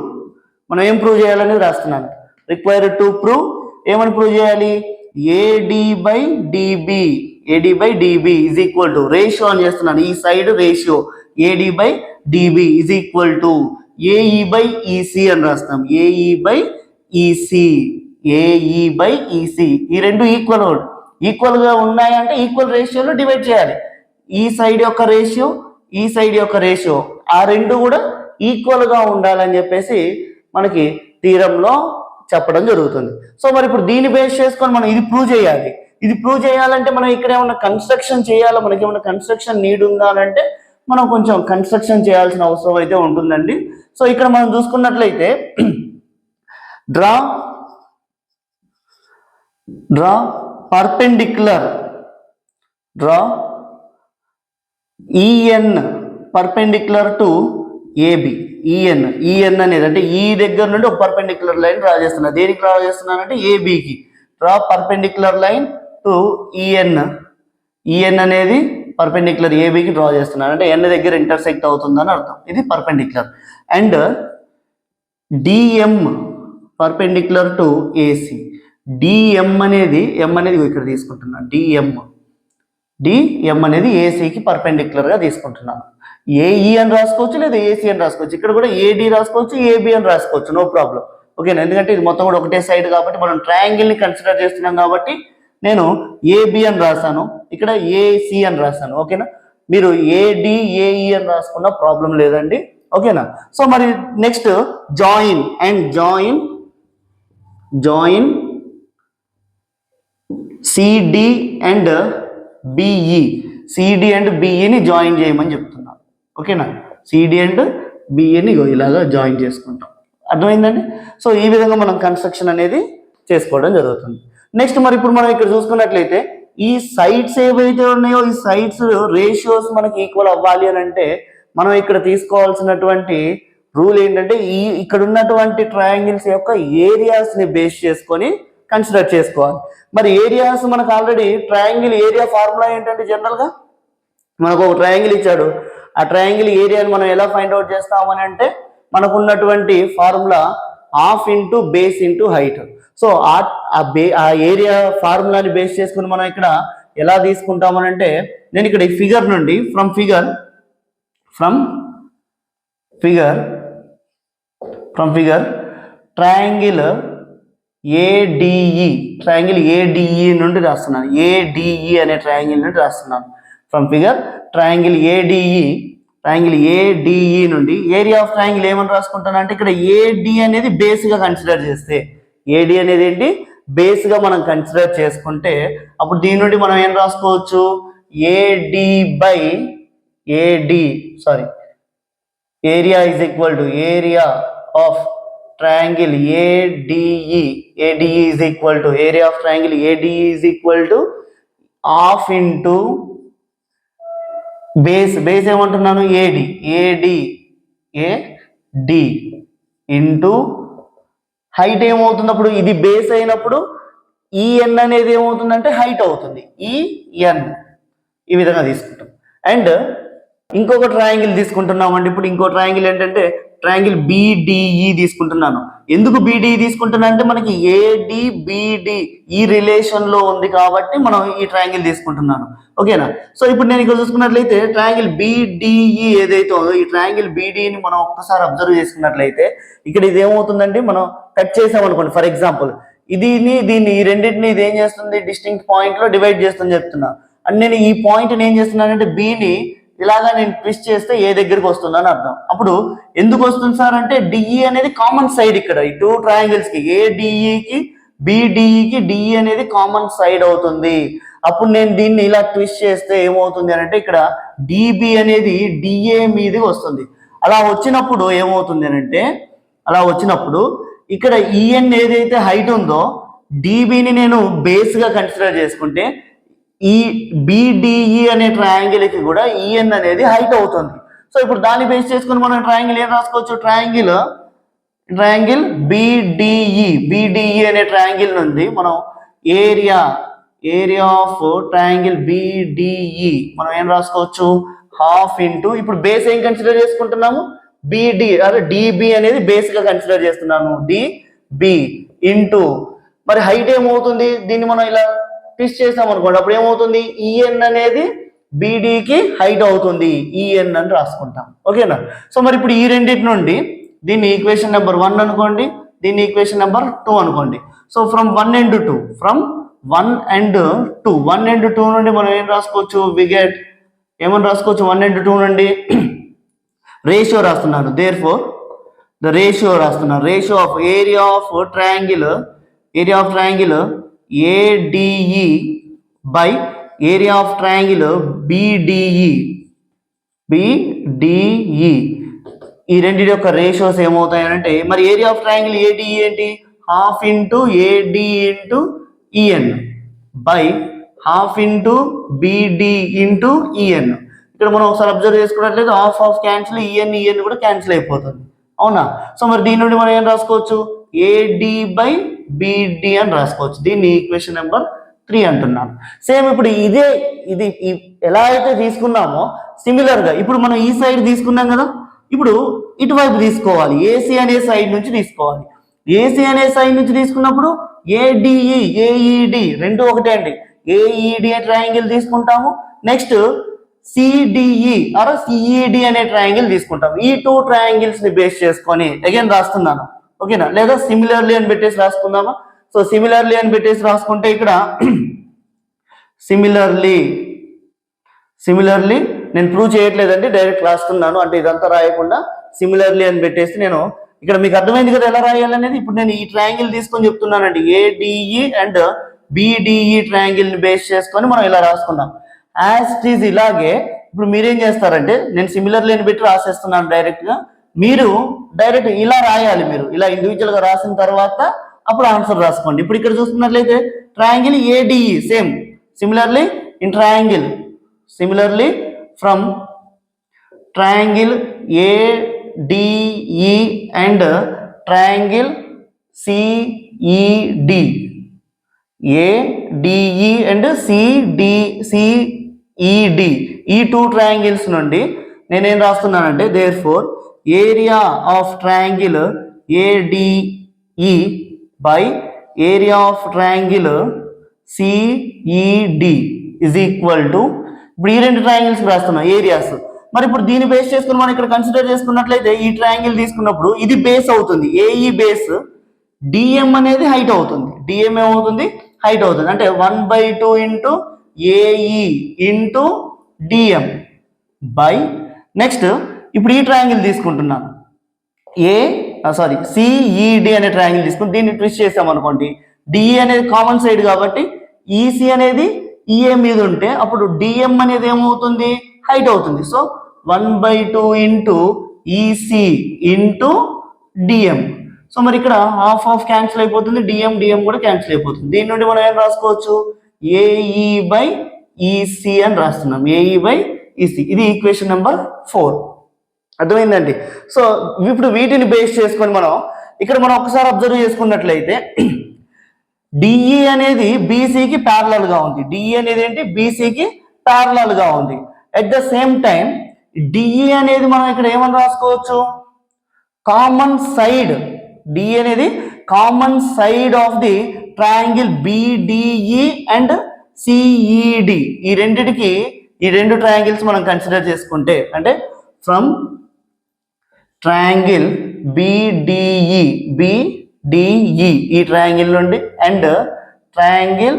మనం ఏం ప్రూవ్ చేయాలనేది రాస్తున్నాను. రిక్వైర్డ్ టు ప్రూవ్ ఏమని ప్రూవ్ చేయాలి? AD by DB is equal to ratio అని చేస్తున్నాను. ఈ side ratio AD by DB is equal to AE by EC అని రాస్తాం. AE బై EC ఈ రెండు ఈక్వల్ గా ఉన్నాయంటే ఈక్వల్ రేషియోలో డివైడ్ చేయాలి. ఈ సైడ్ యొక్క రేషియో ఆ రెండు కూడా ఈక్వల్ గా ఉండాలని చెప్పేసి మనకి థీరంలో చెప్పడం జరుగుతుంది. సో మరి ఇప్పుడు దీన్ని బేస్ చేసుకొని మనం ఇది ప్రూవ్ చేయాలి. ఇది ప్రూవ్ చేయాలంటే మనం ఇక్కడ ఏమన్నా కన్స్ట్రక్షన్ చేయాలా? మనకి ఏమన్నా కన్స్ట్రక్షన్ నీడ్ ఉందా అంటే మనం కొంచెం కన్స్ట్రక్షన్ చేయాల్సిన అవసరం అయితే ఉంటుందండి. సో ఇక్కడ మనం చూసుకున్నట్లయితే draw perpendicular EN perpendicular to AB. EN అనేది అంటే ఈ దగ్గర నుండి ఒక పర్పెండిక్యులర్ లైన్ డ్రా చేస్తున్నా. దేనికి డ్రా చేస్తున్నానంటే ABకి. Draw perpendicular line to EN అనేది పర్పెండిక్యులర్ ABకి డ్రా చేస్తున్నాను. అంటే N దగ్గర ఇంటర్సెక్ట్ అవుతుందని అర్థం. ఇది perpendicular. And DM perpendicular to AC. DM అనేది ఇక్కడ తీసుకుంటున్నాను. DM అనేది ACకి పర్పెండిక్యులర్ గా తీసుకుంటున్నాను. AE అని రాసుకోవచ్చు లేదా AC అని రాసుకోవచ్చు. ఇక్కడ కూడా AD రాసుకోవచ్చు, AB అని రాసుకోవచ్చు, నో ప్రాబ్లం. ఓకేనా, ఎందుకంటే ఇది మొత్తం కూడా ఒకటే సైడ్ కాబట్టి మనం ట్రయాంగిల్ని కన్సిడర్ చేస్తున్నాం కాబట్టి నేను ఏబి అని రాశాను, ఇక్కడ ఏసి అని రాశాను. ఓకేనా, మీరు ఏడిఏఈ అని రాసుకున్న ప్రాబ్లం లేదండి. ఓకేనా, సో మరి next join CD and BE, CD and బిఈని జాయిన్ చేయమని చెప్తున్నాను. ఓకేనా, సిడి అండ్ బిఈని ఇలాగా జాయిన్ చేసుకుంటాం. అర్థమైందండి. సో ఈ విధంగా మనం కన్స్ట్రక్షన్ అనేది చేసుకోవడం జరుగుతుంది. నెక్స్ట్ మరి ఇప్పుడు మనం ఇక్కడ చూసుకున్నట్లయితే ఈ సైడ్స్ ఏవైతే ఉన్నాయో ఈ సైడ్స్ రేషియోస్ మనకి ఈక్వల్ అవ్వాలి అని అంటే మనం ఇక్కడ తీసుకోవాల్సినటువంటి రూల్ ఏంటంటే ఇక్కడ ఉన్నటువంటి ట్రయాంగిల్స్ యొక్క ఏరియాస్ ని బేస్ చేసుకొని కన్సిడర్ చేసుకోవాలి. మరి ఏరియాస్ మనకు ఆల్రెడీ ట్రయాంగిల్ ఏరియా ఫార్ములా ఏంటంటే జనరల్ గా మనకు ఒక ట్రయాంగిల్ ఇచ్చాడు, ఆ ట్రయాంగిల్ ఏరియాని మనం ఎలా ఫైండ్ అవుట్ చేస్తామని అంటే మనకు ఉన్నటువంటి formula half into base into height. So ఆ ఏరియా ఫార్ములాని బేస్ చేసుకుని మనం ఇక్కడ ఎలా తీసుకుంటామని అంటే నేను ఇక్కడ ఈ ఫిగర్ నుండి ఫ్రమ్ ఫిగర్ ట్రయాంగిల్ ఏడిఈ నుండి రాస్తున్నాను. ఏడిఈ అనే ట్రయాంగిల్ నుండి రాస్తున్నాను. ఫ్రమ్ ఫిగర్ ట్రయాంగిల్ ఏడిఈ నుండి ఏరియా ఆఫ్ ట్రయాంగిల్ ఏమని రాసుకుంటాను అంటే ఇక్కడ ఏడి అనేది బేస్ గా కన్సిడర్ చేస్తే, ఏడి అనేది ఏంటి బేస్ గా మనం కన్సిడర్ చేసుకుంటే అప్పుడు దీని నుండి మనం ఏం రాసుకోవచ్చు, area is equal to area of triangle ADE is equal to area of triangle ADE is equal to half into base ఏమంటున్నాను AD into height ఏమవుతుంది, అప్పుడు ఇది బేస్ అయినప్పుడు ఈఎన్ అనేది ఏమవుతుందంటే హైట్ అవుతుంది, ఈఎన్ ఈ విధంగా తీసుకుంటాం. అండ్ ఇంకొక ట్రయాంగిల్ తీసుకుంటున్నామండి. ఇప్పుడు ఇంకో ట్రయాంగిల్ ఏంటంటే ట్రయాంగిల్ బిడిఈ తీసుకుంటున్నాను. ఎందుకు బిడిఈ తీసుకుంటున్నా అంటే మనకి ఏడి బిడి ఈ రిలేషన్ లో ఉంది కాబట్టి మనం ఈ ట్రయాంగిల్ తీసుకుంటున్నాను. ఓకేనా, సో ఇప్పుడు నేను ఇక్కడ చూసుకున్నట్లయితే ట్రయాంగిల్ బిడిఈ ఏదైతే ఉందో ఈ ట్రయాంగిల్ బిడిఈని మనం ఒక్కసారి అబ్జర్వ్ చేసుకున్నట్లయితే ఇక్కడ ఇది ఏమవుతుందండి, మనం కట్ చేసామనుకోండి ఫర్ ఎగ్జాంపుల్ దీన్ని ఈ రెండింటిని ఇది ఏం చేస్తుంది డిస్టింక్ట్ పాయింట్ లో డివైడ్ చేస్తుంది చెప్తున్నా. అండ్ నేను ఈ పాయింట్ ఏం చేస్తున్నానంటే బిని ఇలాగా నేను ట్విస్ట్ చేస్తే ఏ దగ్గరికి వస్తుందని అర్థం. అప్పుడు ఎందుకు వస్తుంది సార్ అంటే డిఈ అనేది కామన్ సైడ్, ఇక్కడ ఈ టూ ట్రయాంగిల్స్ కి ఏడిఈకి బిడిఈకి డిఈ అనేది కామన్ సైడ్ అవుతుంది. అప్పుడు నేను దీన్ని ఇలా ట్విస్ట్ చేస్తే ఏమవుతుంది అంటే ఇక్కడ డిబి అనేది డిఏ మీదకి వస్తుంది. అలా వచ్చినప్పుడు ఏమవుతుంది అంటే ఇక్కడ ఈఎన్ ఏదైతే హైట్ ఉందో డిబిని నేను బేస్ గా కన్సిడర్ చేసుకుంటే ఈ బిడిఈ అనే ట్రయాంగిల్ కి కూడా ఈఎన్ అనేది హైట్ అవుతుంది. సో ఇప్పుడు దాన్ని బేస్ చేసుకుని మనం ట్రయాంగిల్ ఏం రాసుకోవచ్చు, ట్రయాంగిల్ బిడిఈ అనే ట్రయాంగిల్ నుండి మనం ఏరియా ఆఫ్ ట్రయాంగిల్ బిడిఈ మనం ఏం రాసుకోవచ్చు హాఫ్ ఇంటూ, ఇప్పుడు బేస్ ఏం కన్సిడర్ చేసుకుంటున్నాము డిబి అనేది బేస్ గా కన్సిడర్ చేస్తున్నాను, డిబి ఇంటూ మరి హైట్ ఏమవుతుంది, దీన్ని మనం ఇలా ట్విస్ట్ చేసాం అనుకోండి అప్పుడు ఏమవుతుంది ఈఎన్ అనేది బిడికి హైట్ అవుతుంది, ఈఎన్ అని రాసుకుంటాం. ఓకేనా, సో మరి ఇప్పుడు ఈ రెండింటి నుండి దీన్ని ఈక్వేషన్ నెంబర్ 1 అనుకోండి, దీన్ని ఈక్వేషన్ నెంబర్ 2 అనుకోండి. సో ఫ్రమ్ 1 and 2 నుండి మనం ఏం రాసుకోవచ్చు, ఏమని రాసుకోవచ్చు 1 and 2 నుండి రేషియో రాస్తున్నాను. Therefore the ratio of area of triangle ADE by area of triangle BDE ఈ రెండింటి యొక్క రేషియోస్ ఏమవుతాయంటే మరి ఏరియా ఆఫ్ ట్రయాంగిల్ ADE ఏంటి half into AD into EN by half into BD into EN. ఇక్కడ మనం ఒకసారి అబ్జర్వ్ చేసుకున్నట్లయితే హాఫ్ క్యాన్సిల్, ఈఎన్ కూడా క్యాన్సిల్ అయిపోతుంది. అవునా, సో మరి దీని నుండి మనం ఏం రాసుకోవచ్చు AD by BD అని రాసుకోవచ్చు. దీన్ని ఈక్వేషన్ నెంబర్ 3 అంటున్నాను. సేమ్ ఇప్పుడు ఇది ఎలా అయితే తీసుకున్నామో సిమిలర్ గా ఇప్పుడు మనం ఈ సైడ్ తీసుకున్నాం కదా, ఇప్పుడు ఇటువైపు తీసుకోవాలి, ఏసీ అనే సైడ్ నుంచి తీసుకోవాలి. ఏసీ అనే సైడ్ నుంచి తీసుకున్నప్పుడు ఏడిఈ ఏఈడి రెండు ఒకటే అండి, ఏఈడి అనే ట్రయాంగిల్ తీసుకుంటాము. నెక్స్ట్ సిడిఈ ఆర్ సిఈడి అనే ట్రయాంగిల్ తీసుకుంటాము. ఈ 2 ట్రయాంగిల్స్ ని బేస్ చేసుకొని అగైన్ రాస్తున్నాను ఓకేనా, లేదా సిమిలర్లీ అని పెట్టేసి రాసుకుందామా. సో సిమిలర్లీ అని పెట్టేసి రాసుకుంటే ఇక్కడ సిమిలర్లీ నేను ప్రూవ్ చేయట్లేదండి, డైరెక్ట్ రాస్తున్నాను. అంటే ఇదంతా రాయకుండా సిమిలర్లీ అని పెట్టేసి నేను ఇక్కడ మీకు అర్థమైంది కదా ఎలా రాయాలనేది. ఇప్పుడు నేను ఈ ట్రయాంగిల్ తీసుకొని చెప్తున్నానండి, ఏడిఈ అండ్ బిడిఈ ట్రయాంగిల్ ని బేస్ చేసుకొని మనం ఇలా రాసుకున్నాం. యాజ్ ఇట్ ఈజ్ ఇలాగే ఇప్పుడు మీరేం చేస్తారంటే, నేను సిమిలర్లీ అని పెట్టి రాసేస్తున్నాను డైరెక్ట్ గా, మీరు డైరెక్ట్ ఇలా రాయాలి. మీరు ఇలా ఇండివిజువల్ గా రాసిన తర్వాత అప్పుడు ఆన్సర్ రాసుకోండి. ఇప్పుడు ఇక్కడ చూస్తున్నట్లయితే triangle ADE same, similarly in triangle, similarly from triangle ADE and triangle CED, ADE and CED, ఈ టూ ట్రయాంగిల్స్ నుండి నేనేం రాస్తున్నానంటే, therefore area of triangle ADE by area of triangle CED is equal to, ఇప్పుడు ఈ రెండు triangles రాస్తున్నాం areas. మరి ఇప్పుడు దీన్ని బేస్ చేసుకుని మనం ఇక్కడ కన్సిడర్ చేసుకున్నట్లయితే ఈ ట్రయాంగిల్ తీసుకున్నప్పుడు ఇది బేస్ అవుతుంది, ఏఈ బేస్, డిఎం అనేది హైట్ అవుతుంది, డిఎం ఏమవుతుంది హైట్ అవుతుంది, అంటే 1/2 into AE into DM by, next ఇప్పుడు ఈ ట్రయాంగిల్ తీసుకుంటున్నాను, సిఈడి అనే ట్రయాంగిల్ తీసుకుని దీన్ని ట్విస్ట్ చేసాం అనుకోండి, డిఈ అనేది కామన్ సైడ్ కాబట్టి ఈసీ అనేది ఈఏ మీద ఉంటే అప్పుడు డిఎం అనేది ఏమవుతుంది హైట్ అవుతుంది. So 1/2 into EC into DM. So మరి ఇక్కడ హాఫ్ క్యాన్సిల్ అయిపోతుంది, డిఎం కూడా క్యాన్సిల్ అయిపోతుంది. దీని నుండి మనం ఏం రాసుకోవచ్చు, ఏఈ బై ఈసీ అని రాస్తున్నాం, ఏఈ బై ఈసీ. ఇది ఈక్వేషన్ నెంబర్ 4. అర్థమైందండి. సో ఇప్పుడు వీటిని బేస్ చేసుకొని మనం ఇక్కడ మనం ఒకసారి అబ్జర్వ్ చేసుకున్నట్లయితే డిఈ అనేది బీసీకి ప్యారలల్ గా ఉంది, డిఈ అనేది ఏంటి బీసీకి ప్యారలల్ గా ఉంది. At the same time DE అనేది మనం ఇక్కడ ఏమని రాసుకోవచ్చు, కామన్ సైడ్, డిఈ అనేది common side of the triangle BDE and CED. ఈ రెండిటికి ఈ రెండు ట్రయాంగిల్స్ మనం కన్సిడర్ చేసుకుంటే, అంటే ఫ్రమ్ ట్రయాంగిల్ బిడిఈ ఈ ట్రయాంగిల్ నుండి అండ్ ట్రయాంగిల్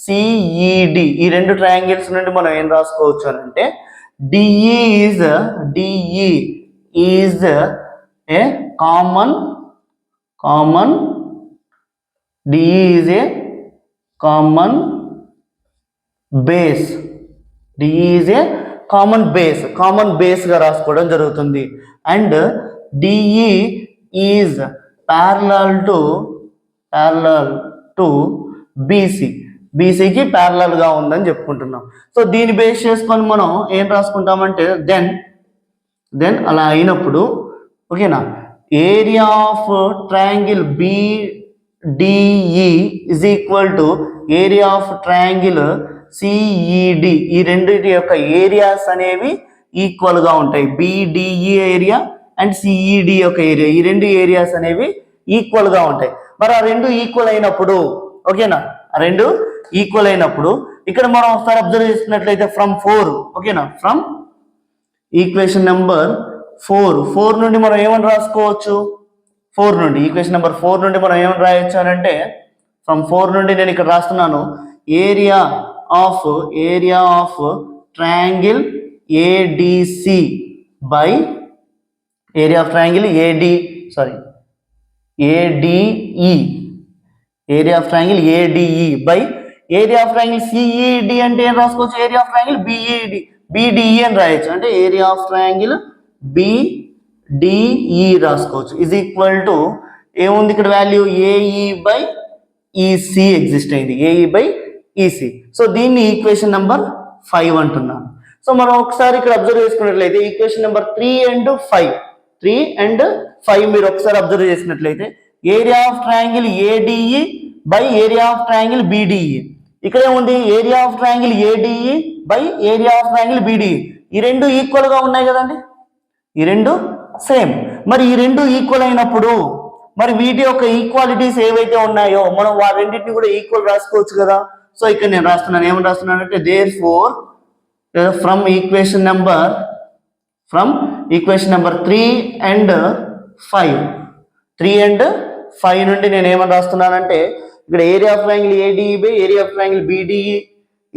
సిఈడి, ఈ రెండు ట్రయాంగిల్స్ నుండి మనం ఏం రాసుకోవచ్చు అని అంటే, DE is a common DE is a common base, DE is a common base గా రాసుకోవడం జరుగుతుంది. And DE is parallel to బీసీకి ప్యారలల్ గా ఉందని చెప్పుకుంటున్నాం. సో దీన్ని బేస్ చేసుకొని మనం ఏం రాసుకుంటామంటే, దెన్ అలా అయినప్పుడు ఓకేనా, area of triangle BDE is equal to area of triangle CED. ఈ రెండింటి యొక్క ఏరియాస్ అనేవి ఈక్వల్ గా ఉంటాయి. బిడిఈ ఏరియా అండ్ సిఈడి యొక్క ఏరియా, ఈ రెండు ఏరియాస్ అనేవి ఈక్వల్ గా ఉంటాయి. మరి ఆ రెండు ఈక్వల్ అయినప్పుడు ఓకేనా, ఆ రెండు ఈక్వల్ అయినప్పుడు ఇక్కడ మనం ఒకసారి అబ్జర్వ్ చేసినట్లయితే ఫ్రమ్ 4 ఓకేనా, ఫ్రమ్ ఈక్వేషన్ నెంబర్ 4 నుండి మనం ఏమని రాసుకోవచ్చు, ఈక్వేషన్ నెంబర్ 4 నుండి మనం ఏమని రాయొచ్చు అని అంటే, ఫ్రమ్ 4 నుండి నేను ఇక్కడ రాస్తున్నాను, area of triangle ADC by area of triangle ADE, area of triangle ADE by area of triangle CED. అంటే ఏం రాసుకోవచ్చు, ఏరియా ఆఫ్ ట్రయాంగిల్ బిడిఈ అని రాయొచ్చు, అంటే ఏరియా ఆఫ్ ట్రయాంగిల్ బిడిఈ రాసుకోవచ్చు. ఇజ్ ఈక్వల్ టు ఏముంది ఇక్కడ value, AE by EC exist అయింది, ఏఈ బై ఈసీ. సో దీన్ని ఈక్వేషన్ నెంబర్ 5 అంటున్నాను. సో మనం ఒకసారి ఇక్కడ అబ్జర్వ్ చేసుకున్నట్లయితే ఈక్వేషన్ నెంబర్ 3 and 5 మీరు ఒకసారి అబ్జర్వ్ చేసినట్లయితే, area of triangle ADE by area of triangle BDE. ఇక్కడ ఏముంది, area of triangle ADE by area of triangle BDE. ఈ రెండు ఈక్వల్ గా ఉన్నాయి కదండి, ఈ రెండు సేమ్. మరి ఈ రెండు ఈక్వల్ అయినప్పుడు మరి వీటి యొక్క ఈక్వాలిటీస్ ఏవైతే ఉన్నాయో మనం వాటి రెండింటిని కూడా ఈక్వల్ రాసుకోవచ్చు కదా. సో ఇక్కడ నేను రాస్తున్నాను, ఏమని రాస్తున్నానంటే, therefore from equation number 3 and 5 3 and 5 నుండి నేను ఏమని రాస్తున్నానంటే ఇక్కడ area of triangle ADE by area of triangle BDE,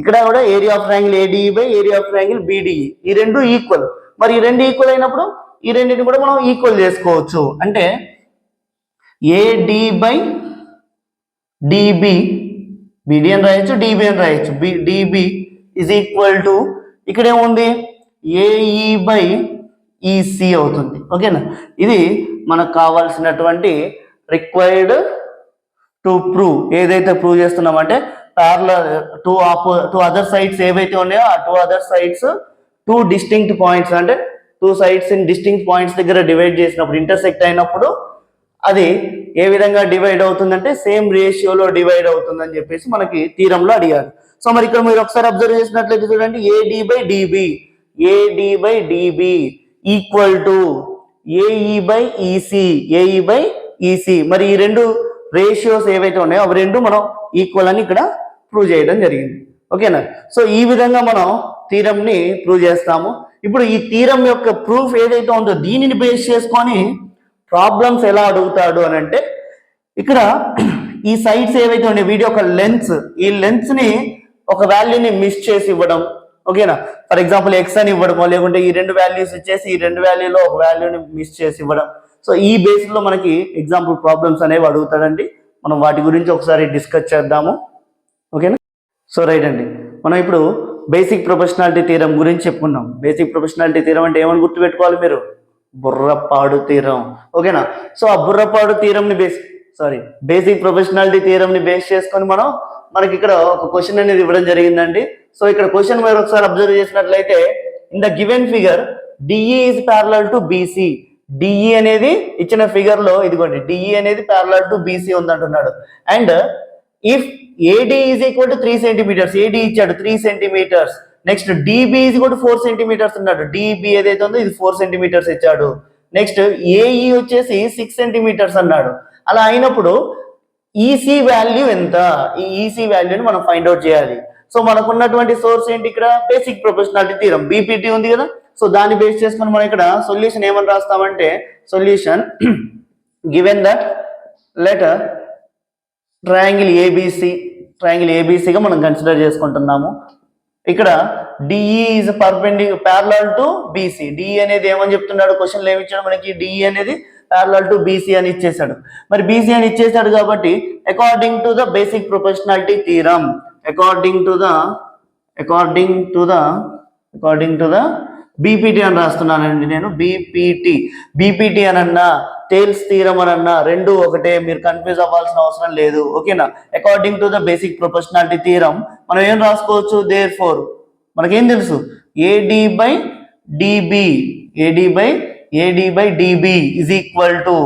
ఇక్కడ కూడా area of triangle ADE by area of triangle BDE, ఈ రెండు ఈక్వల్. మరి ఈ రెండు ఈక్వల్ అయినప్పుడు ఈ రెండింటిని కూడా మనం ఈక్వల్ చేసుకోవచ్చు. అంటే ఏడి బై డిబి, బిడి అని రాయొచ్చు, డిబి అని రాయొచ్చు. డిబి ఇజ్ ఈక్వల్ టు ఇక్కడ ఏముంది ఏఈ బై ఈసి అవుతుంది. ఓకేనా, ఇది మనకు కావాల్సినటువంటి రిక్వైర్డ్ టు ప్రూవ్. ఏదైతే ప్రూవ్ చేస్తున్నామంటే ప్యారలల్ టూ అదర్ సైడ్స్ ఏవైతే ఉన్నాయో ఆ two other sides two distinct points, అంటే two sides in distinct points దగ్గర డివైడ్ చేసినప్పుడు, ఇంటర్సెక్ట్ అయినప్పుడు అది ఏ విధంగా డివైడ్ అవుతుందంటే సేమ్ రేషియోలో డివైడ్ అవుతుందని చెప్పేసి మనకి థీరంలో అడిగారు. సో మరి ఇక్కడ మీరు ఒకసారి అబ్జర్వ్ చేసినట్లయితే చూడండి, AD by DB, AD by DB equal to AE by EC, AE by EC. మరి ఈ రెండు రేషియోస్ ఏవైతే ఉన్నాయో అవి రెండు మనం ఈక్వల్ అని ఇక్కడ ప్రూవ్ చేయడం జరిగింది. ఓకేనా, సో ఈ విధంగా మనం థీరం ని ప్రూవ్ చేస్తాము. ఇప్పుడు ఈ థీరం యొక్క ప్రూఫ్ ఏదైతే ఉందో దీనిని బేస్ చేసుకొని ప్రాబ్లమ్స్ ఎలా అడుగుతాడు అని అంటే, ఇక్కడ ఈ సైడ్స్ ఏవైతే ఉన్నాయి వీటి యొక్క లెన్స్, ఈ లెన్స్ ని ఒక వాల్యూని మిస్ చేసి ఇవ్వడం. ఓకేనా, ఫర్ ఎగ్జాంపుల్ ఎక్స్ అని ఇవ్వడమో, లేకుంటే ఈ రెండు వాల్యూస్ ఇచ్చేసి ఈ రెండు వాల్యూలో ఒక వాల్యూని మిస్ చేసి ఇవ్వడం. సో ఈ బేస్ లో మనకి ఎగ్జాంపుల్ ప్రాబ్లమ్స్ అనేవి అడుగుతాడండి. మనం వాటి గురించి ఒకసారి డిస్కస్ చేద్దాము. ఓకేనా, సో రైట్ అండి, మనం ఇప్పుడు బేసిక్ ప్రొపోర్షనాలిటీ థీరం గురించి చెప్పుకున్నాం. బేసిక్ ప్రొపోర్షనాలిటీ థీరం అంటే ఏమని గుర్తుపెట్టుకోవాలి మీరు? బుర్రపాడు థీరం. ఓకేనా, సో ఆ బుర్రపాడు థీరం ని బేసిక్ ప్రొపోర్షనాలిటీ థీరం ని బేస్ చేసుకొని మనకి ఇక్కడ ఒక క్వశ్చన్ అనేది ఇవ్వడం జరిగిందండి. సో ఇక్కడ క్వశ్చన్ మీరు ఒకసారి అబ్జర్వ్ చేసినట్లయితే, in the given figure DE is parallel to BC. DE అనేది ఇచ్చిన ఫిగర్ లో ఇదిగోండి, డిఈ అనేది ప్యారలల్ టు బీసీ ఉందంటున్నాడు. And if AD is equal to 3 centimetres, AD ఇచ్చాడు 3 centimetres. Next DB is equal to 4 centimetres ఉన్నాడు, DB ఏదైతే ఉందో ఇది 4 సెంటీమీటర్స్ ఇచ్చాడు. నెక్స్ట్ ఏఈ వచ్చేసి 6 సెంటీమీటర్స్ అన్నాడు. అలా అయినప్పుడు ఈసీ వాల్యూ ఎంత? ఈ ఈసీ వాల్యూని మనం ఫైండ్ అవుట్ చేయాలి. సో మనకు ఉన్నటువంటి సోర్స్ ఏంటి? ఇక్కడ బేసిక్ ప్రొపోర్షనాలిటీ థీరం బీపీటీ ఉంది కదా. సో దాన్ని బేస్ చేసుకొని మనం ఇక్కడ సొల్యూషన్ ఏమని రాస్తామంటే, solution given that letter triangle ఏబిసిగా మనం కన్సిడర్ చేసుకుంటున్నాము. ఇక్కడ DE is parallel to BC. DE అనేది ఏమని చెప్తున్నాడు క్వశ్చన్లో ఏమి ఇచ్చాడు మనకి? డిఈ అనేది ప్యారలల్ టు బీసీ అని ఇచ్చేసాడు. మరి బీసీ అని ఇచ్చేసాడు కాబట్టి according to the basic proportionality theorem, according to the BPT అని రాస్తున్నానండి నేను. బీపీటీ అనన్నా టేల్స్ థీరం అనన్నా రెండు ఒకటే, మీరు కన్ఫ్యూజ్ అవ్వాల్సిన అవసరం లేదు. ఓకేనా, according to the basic proportionality theorem మనం ఏం రాసుకోవచ్చు? దేర్ ఫోర్ మనకేం తెలుసు? AD by dB is equal to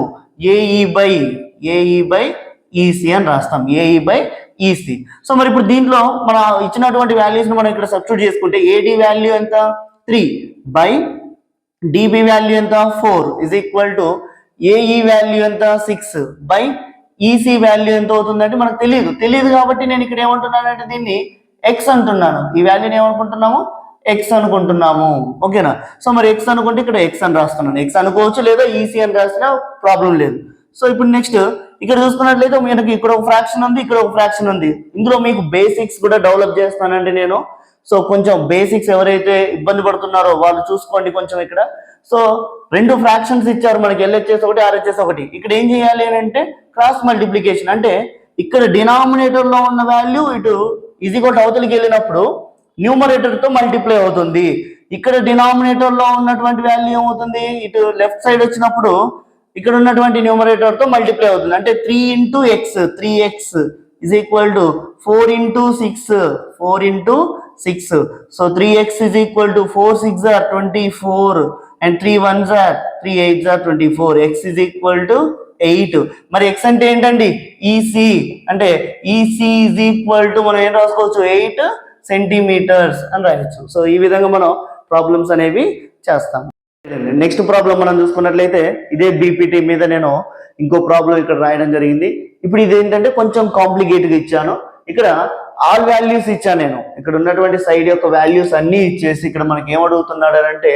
AE by EC అని రాస్తాం, ఏఈ బై ఈసీ. సో మరి ఇప్పుడు దీంట్లో మన ఇచ్చినటువంటి వాల్యూస్ ని మనం ఇక్కడ సబ్స్టిట్యూట్ చేసుకుంటే, ఏడి వాల్యూ ఎంత? 3 బై డిబి వాల్యూ ఎంత? 4 is equal to AE value ఎంత? 6 బై ఈసీ వాల్యూ ఎంత అవుతుందంటే మనకు తెలియదు కాబట్టి నేను ఇక్కడ ఏమంటున్నానంటే దీన్ని ఎక్స్ అంటున్నాను. ఈ వాల్యూని ఏమనుకుంటున్నాము? ఎక్స్ అనుకుంటున్నాము. ఓకేనా, సో మరి ఎక్స్ అనుకుంటే ఇక్కడ ఎక్స్ అని రాస్తున్నాను. ఎక్స్ అనుకోవచ్చు లేదా ఈసీ అని రాసినా ప్రాబ్లం లేదు. సో ఇప్పుడు నెక్స్ట్ ఇక్కడ చూసుకున్నట్లయితే మనకి ఇక్కడ ఒక ఫ్రాక్షన్ ఉంది, ఇక్కడ ఒక ఫ్రాక్షన్ ఉంది. ఇందులో మీకు బేసిక్స్ కూడా డెవలప్ చేస్తానండి నేను. సో కొంచెం బేసిక్స్ ఎవరైతే ఇబ్బంది పడుతున్నారో వాళ్ళు చూసుకోండి కొంచెం ఇక్కడ. సో రెండు ఫ్రాక్షన్స్ ఇచ్చారు మనకి, ఎల్హెచ్ఎస్ ఒకటి ఆర్హెచ్ఎస్ ఒకటి. ఇక్కడ ఏం చేయాలి అని అంటే క్రాస్ మల్టిప్లికేషన్, అంటే ఇక్కడ డినామినేటర్ లో ఉన్న వాల్యూ ఇటు ఈజీగా అవతలికి వెళ్ళినప్పుడు న్యూమరేటర్ తో మల్టిప్లై అవుతుంది. ఇక్కడ డినామినేటర్ లో ఉన్నటువంటి వాల్యూ ఏమవుతుంది? ఇటు లెఫ్ట్ సైడ్ వచ్చినప్పుడు ఇక్కడ ఉన్నటువంటి న్యూమరేటర్ తో మల్టిప్లై అవుతుంది. అంటే 3 into x, 3x is equal to 4 into 6. So 3x is equal to 4 6 are 24 and 3 1s are 3 8s are 24. X is equal to 8. మరి x అంటే ఏంటండి? ఈసీ. అంటే ఈసీ is equal to మనం ఏం రాసుకోవచ్చు? 8 సెంటీమీటర్స్ అని రాయొచ్చు. సో ఈ విధంగా మనం ప్రాబ్లమ్స్ అనేవి చేస్తాము. నెక్స్ట్ ప్రాబ్లం మనం చూసుకున్నట్లయితే ఇదే బీపీటీ మీద నేను ఇంకో ప్రాబ్లం ఇక్కడ రాయడం జరిగింది. ఇప్పుడు ఇది ఏంటంటే కొంచెం కాంప్లికేట్గా ఇచ్చాను. ఇక్కడ ఆల్ వాల్యూస్ ఇచ్చాను నేను. ఇక్కడ ఉన్నటువంటి సైడ్ యొక్క వాల్యూస్ అన్ని ఇచ్చేసి ఇక్కడ మనకి ఏమడుగుతున్నాడు అంటే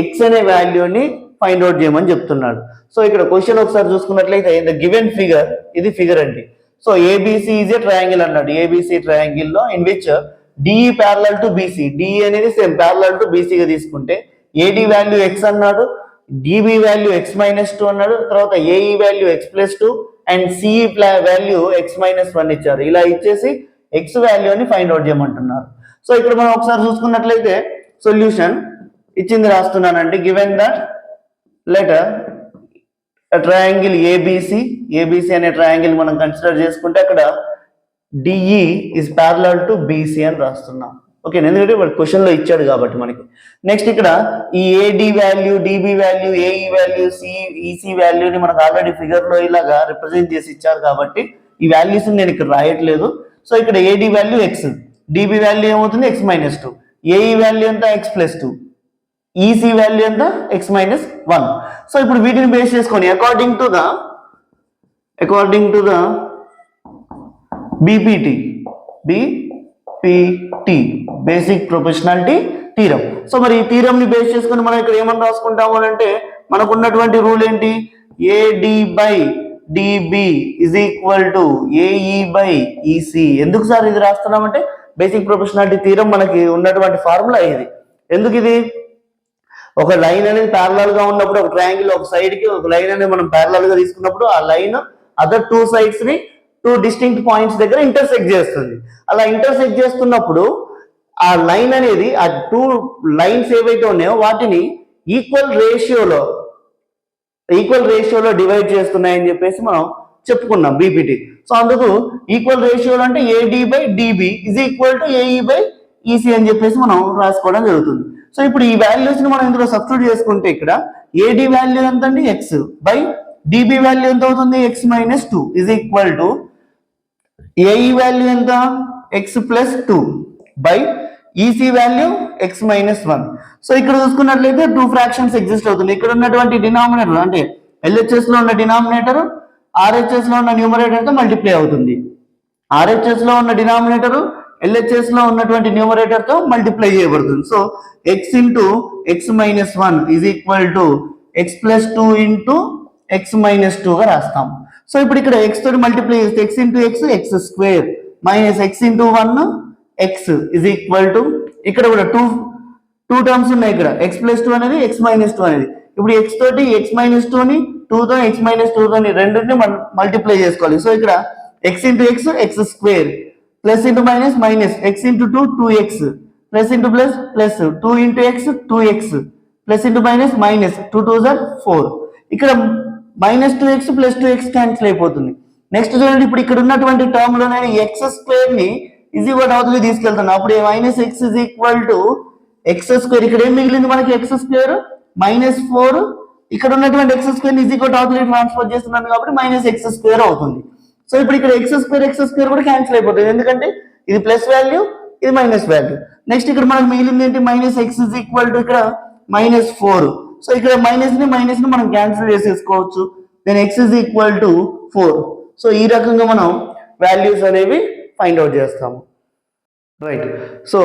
ఎక్స్ అనే వాల్యూని ఫైండ్ అవుట్ చేయమని చెప్తున్నాడు. సో ఇక్కడ క్వశ్చన్ ఒకసారి చూసుకున్నట్లయితే ద గివెన్ ఫిగర్, ఇది ఫిగర్ అండి. So ABC is a triangle అన్నాడు. ఏబిసి ట్రయాంగిల్ లో in which DE parallel to BC, DE అనేది సేమ్ ప్యారలల్ టు బీసీగా తీసుకుంటే ఏడి వాల్యూ ఎక్స్ అన్నాడు, డిబి వాల్యూ ఎక్స్ మైనస్ 2 అన్నాడు, తర్వాత AE value x plus 2 and CE value x minus 1 ఇచ్చారు. ఇలా ఇచ్చేసి ఎక్స్ వాల్యూ అని ఫైండ్ అవుట్ చేయమంటున్నారు. సో ఇక్కడ మనం ఒకసారి చూసుకున్నట్లయితే సొల్యూషన్ ఇచ్చింది రాస్తున్నానండి. Given that letter triangle ABC, ABC అనే ట్రయాంగిల్ మనం కన్సిడర్ చేసుకుంటే అక్కడ DE is parallel to BC అని రాస్తున్నాం. ఓకే, ఎందుకంటే వాడు క్వశ్చన్ లో ఇచ్చాడు కాబట్టి మనకి. నెక్స్ట్ ఇక్కడ ఈ AD value, dB value, AE value, EC వాల్యూని మనకు ఆల్రెడీ ఫిగర్ లో ఇలాగా రిప్రజెంట్ చేసి ఇచ్చారు కాబట్టి ఈ వాల్యూస్ నేను ఇక్కడ రాయట్లేదు. సో ఇక్కడ AD value X, dB value ఏమవుతుంది ఎక్స్ మైనస్ 2, ఏఈ వాల్యూ ఎంత ఎక్స్ ప్లస్ 2, ఈసీ వాల్యూ ఎంత ఎక్స్ మైనస్ 1. సో ఇప్పుడు వీటిని బేస్ చేసుకొని according to the BPT basic proportionality theorem. So మరి ఈ థీరం ని బేస్ చేసుకొని మనం ఇక్కడ ఏమని రాసుకుంటాము అని అంటే మనకు ఉన్నటువంటి రూల్ ఏంటి, AD by dB is equal to AE by EC. ఎందుకు సార్ ఇది రాస్తున్నామంటే బేసిక్ ప్రొపోర్షనాలిటీ థీరం మనకి ఉన్నటువంటి ఫార్ములా ఇది. ఎందుకు ఇది, ఒక లైన్ అనేది ప్యారలల్ గా ఉన్నప్పుడు ఒక ట్రయాంగిల్ ఒక సైడ్ కి ఒక లైన్ అనేది మనం ప్యారలల్ గా తీసుకున్నప్పుడు ఆ లైన్ అదర్ టూ సైడ్స్ ని టూ డిస్టింక్ట్ పాయింట్స్ దగ్గర ఇంటర్సెక్ట్ చేస్తుంది. అలా ఇంటర్సెక్ట్ చేస్తున్నప్పుడు ఆ లైన్ అనేది ఆ టూ లైన్స్ ఏవైతే ఉన్నాయో వాటిని ఈక్వల్ రేషియోలో డివైడ్ చేస్తున్నాయని చెప్పేసి మనం చెప్పుకున్నాం బీపీటీ. సో అందుకు ఈక్వల్ రేషియోలో అంటే AD by dB is equal to AE by EC అని చెప్పేసి మనం రాసుకోవడం జరుగుతుంది. సో ఇప్పుడు ఈ వాల్యూస్ ని మనం ఇందులో సబ్స్టిట్యూట్ చేసుకుంటే ఇక్కడ ఏడి వాల్యూ ఎంత అండి ఎక్స్ బై డిబి వాల్యూ ఎంత అవుతుంది x minus 2 is equal to AE value ఎంత x plus 2 by EC value x minus 1. So ఇక్కడ చూసుకున్నట్లయితే టూ ఫ్రాక్షన్స్ ఎగ్జిస్ట్ అవుతుంది. ఇక్కడ ఉన్నటువంటి డినామినేటర్ అంటే ఎల్హెచ్ఎస్ లో ఉన్న డినామినేటర్ ఆర్హెచ్ఎస్ లో ఉన్న న్యూమరేటర్ తో మల్టిప్లై అవుతుంది. ఆర్హెచ్ఎస్ లో ఉన్న డినామినేటర్ ఎల్హెచ్ఎస్ లో ఉన్నటువంటి న్యూమరేటర్ తో మల్టిప్లై చేయబడుతుంది. So X into X minus 1 is equal to X plus 2 into X minus 2 గా రాస్తాం. సో ఇప్పుడు ఇక్కడ ఎక్స్ తోటి మల్టిప్లై చేస్తే X into X X square minus X into 1 X is equal to ఇక్కడ కూడా టూ టర్మ్స్ ఉన్నాయి. ఇక్కడ ఎక్స్ ప్లస్ 2 అనేది ఎక్స్ మైనస్ 2 అనేది. ఇప్పుడు ఎక్స్ తోటి ఎక్స్ మైనస్ 2 ని 2 తో ఎక్స్ మైనస్ 2 తోని రెండింటిని మల్టిప్లై చేసుకోవాలి. సో ఇక్కడ X into X X square plus into minus minus X into 2 2x plus into plus plus 2 into X 2x plus into minus minus 2 2 4. ఇక్కడ minus 2x plus 2x cancel అయిపోతుంది. Next చూడండి, ఇప్పుడు ఇక్కడ ఉన్నటువంటి term లో నేను X square ని easy కూడా అవతలి తీసుకెళ్తాను. అప్పుడు minus x is equal to X square. ఇక్కడ ఏం మిగిలింది మనకి ఎక్స్ స్క్వేర్ మైనస్ 4. ఇక్కడ ఉన్నటువంటి ఎక్స్ స్క్వేర్ ని ఈజీ కూడా అవతలి ట్రాన్స్ఫర్ చేస్తున్నాను కాబట్టి మైనస్ ఎక్స్ స్క్వేర్ అవుతుంది. సో ఇప్పుడు ఇక్కడ ఎక్స్ స్క్వేర్ కూడా క్యాన్సిల్ అయిపోతుంది, ఎందుకంటే ఇది ప్లస్ వాల్యూ ఇది మైనస్ వాల్యూ. నెక్స్ట్ ఇక్కడ మనకు మిగిలింది ఏంటి minus x is equal to ఇక్కడ మైనస్ 4. సో ఇక్కడ మైనస్ ని మనం క్యాన్సిల్ చేసేసుకోవచ్చు. Then x is equal to 4. So ఈ రకంగా మనం వాల్యూస్ అనేవి ఫైండ్ అవుట్ చేస్తాము. రైట్. సో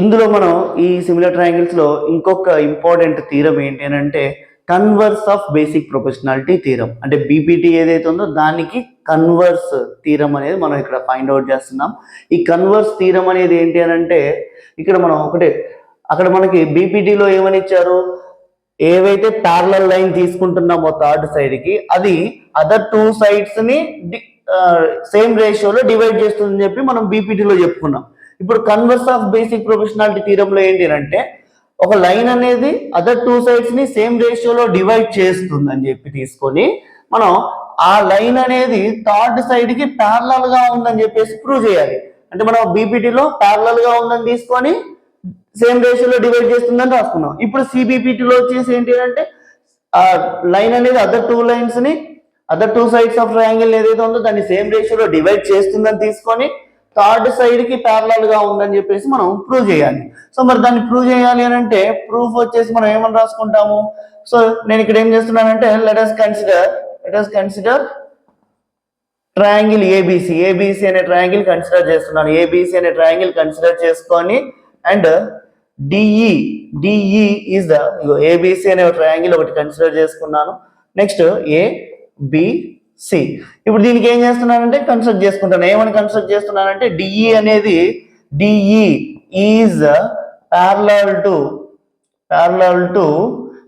ఇందులో మనం ఈ సిమిలర్ ట్రయాంగిల్స్ లో ఇంకొక ఇంపార్టెంట్ థీరం ఏంటి అని అంటే converse of basic proportionality theorem. అంటే బీపీటీ ఏదైతే ఉందో దానికి కన్వర్స్ థీరం అనేది మనం ఇక్కడ ఫైండ్ అవుట్ చేస్తున్నాం. ఈ కన్వర్స్ థీరం అనేది ఏంటి అని అంటే ఇక్కడ మనం అక్కడ మనకి బీపీటీలో ఏమని ఇచ్చారు, ఏవైతే ప్యారలల్ లైన్ తీసుకుంటున్నామో థర్డ్ సైడ్ కి అది అదర్ టూ సైడ్స్ ని సేమ్ రేషియోలో డివైడ్ చేస్తుందని చెప్పి మనం బీపీటీలో చెప్పుకున్నాం. ఇప్పుడు కన్వర్స్ ఆఫ్ బేసిక్ ప్రొపోర్షనాలిటీ థీరంలో ఏంటి అంటే ఒక లైన్ అనేది అదర్ టూ సైడ్స్ ని సేమ్ రేషియోలో డివైడ్ చేస్తుంది అని చెప్పి తీసుకొని మనం ఆ లైన్ అనేది థర్డ్ సైడ్ కి ప్యారలల్ గా ఉందని చెప్పేసి ప్రూవ్ చేయాలి. అంటే మనం బీపీటీలో ప్యారలల్ గా ఉందని తీసుకొని సేమ్ రేషియోలో డివైడ్ చేస్తుందని రాసుకున్నాం. ఇప్పుడు సిబిపిటీలో వచ్చేసి ఏంటి అంటే ఆ లైన్ అనేది other two sides of triangle ఏదైతే ఉందో దాన్ని సేమ్ రేషియోలో డివైడ్ చేస్తుందని తీసుకొని థర్డ్ సైడ్ కి ప్యారలల్ గా ఉందని చెప్పేసి మనం ప్రూవ్ చేయాలి. సో మరి దాన్ని ప్రూవ్ చేయాలి అని అంటే ప్రూఫ్ వచ్చేసి మనం ఏమని రాసుకుంటాము. సో నేను ఇక్కడ ఏం చేస్తున్నానంటే let us consider triangle ABC అనే ట్రయాంగిల్ కన్సిడర్ చేస్తున్నాను. ఏబిసి అనే ట్రయాంగిల్ కన్సిడర్ చేసుకొని and DE DE is the ABC అనే ట్రయాంగిల్ ఒకటి కన్సిడర్ చేసుకున్నాను. Next ABC. ఇప్పుడు దీనికి ఏం చేస్తున్నానంటే కన్స్ట్రక్ట్ చేసుకుంటాను. ఏమని కన్స్ట్రక్ట్ చేస్తున్నానంటే డిఈ అనేది డిఈ ఈజ్ ప్యారలల్ టు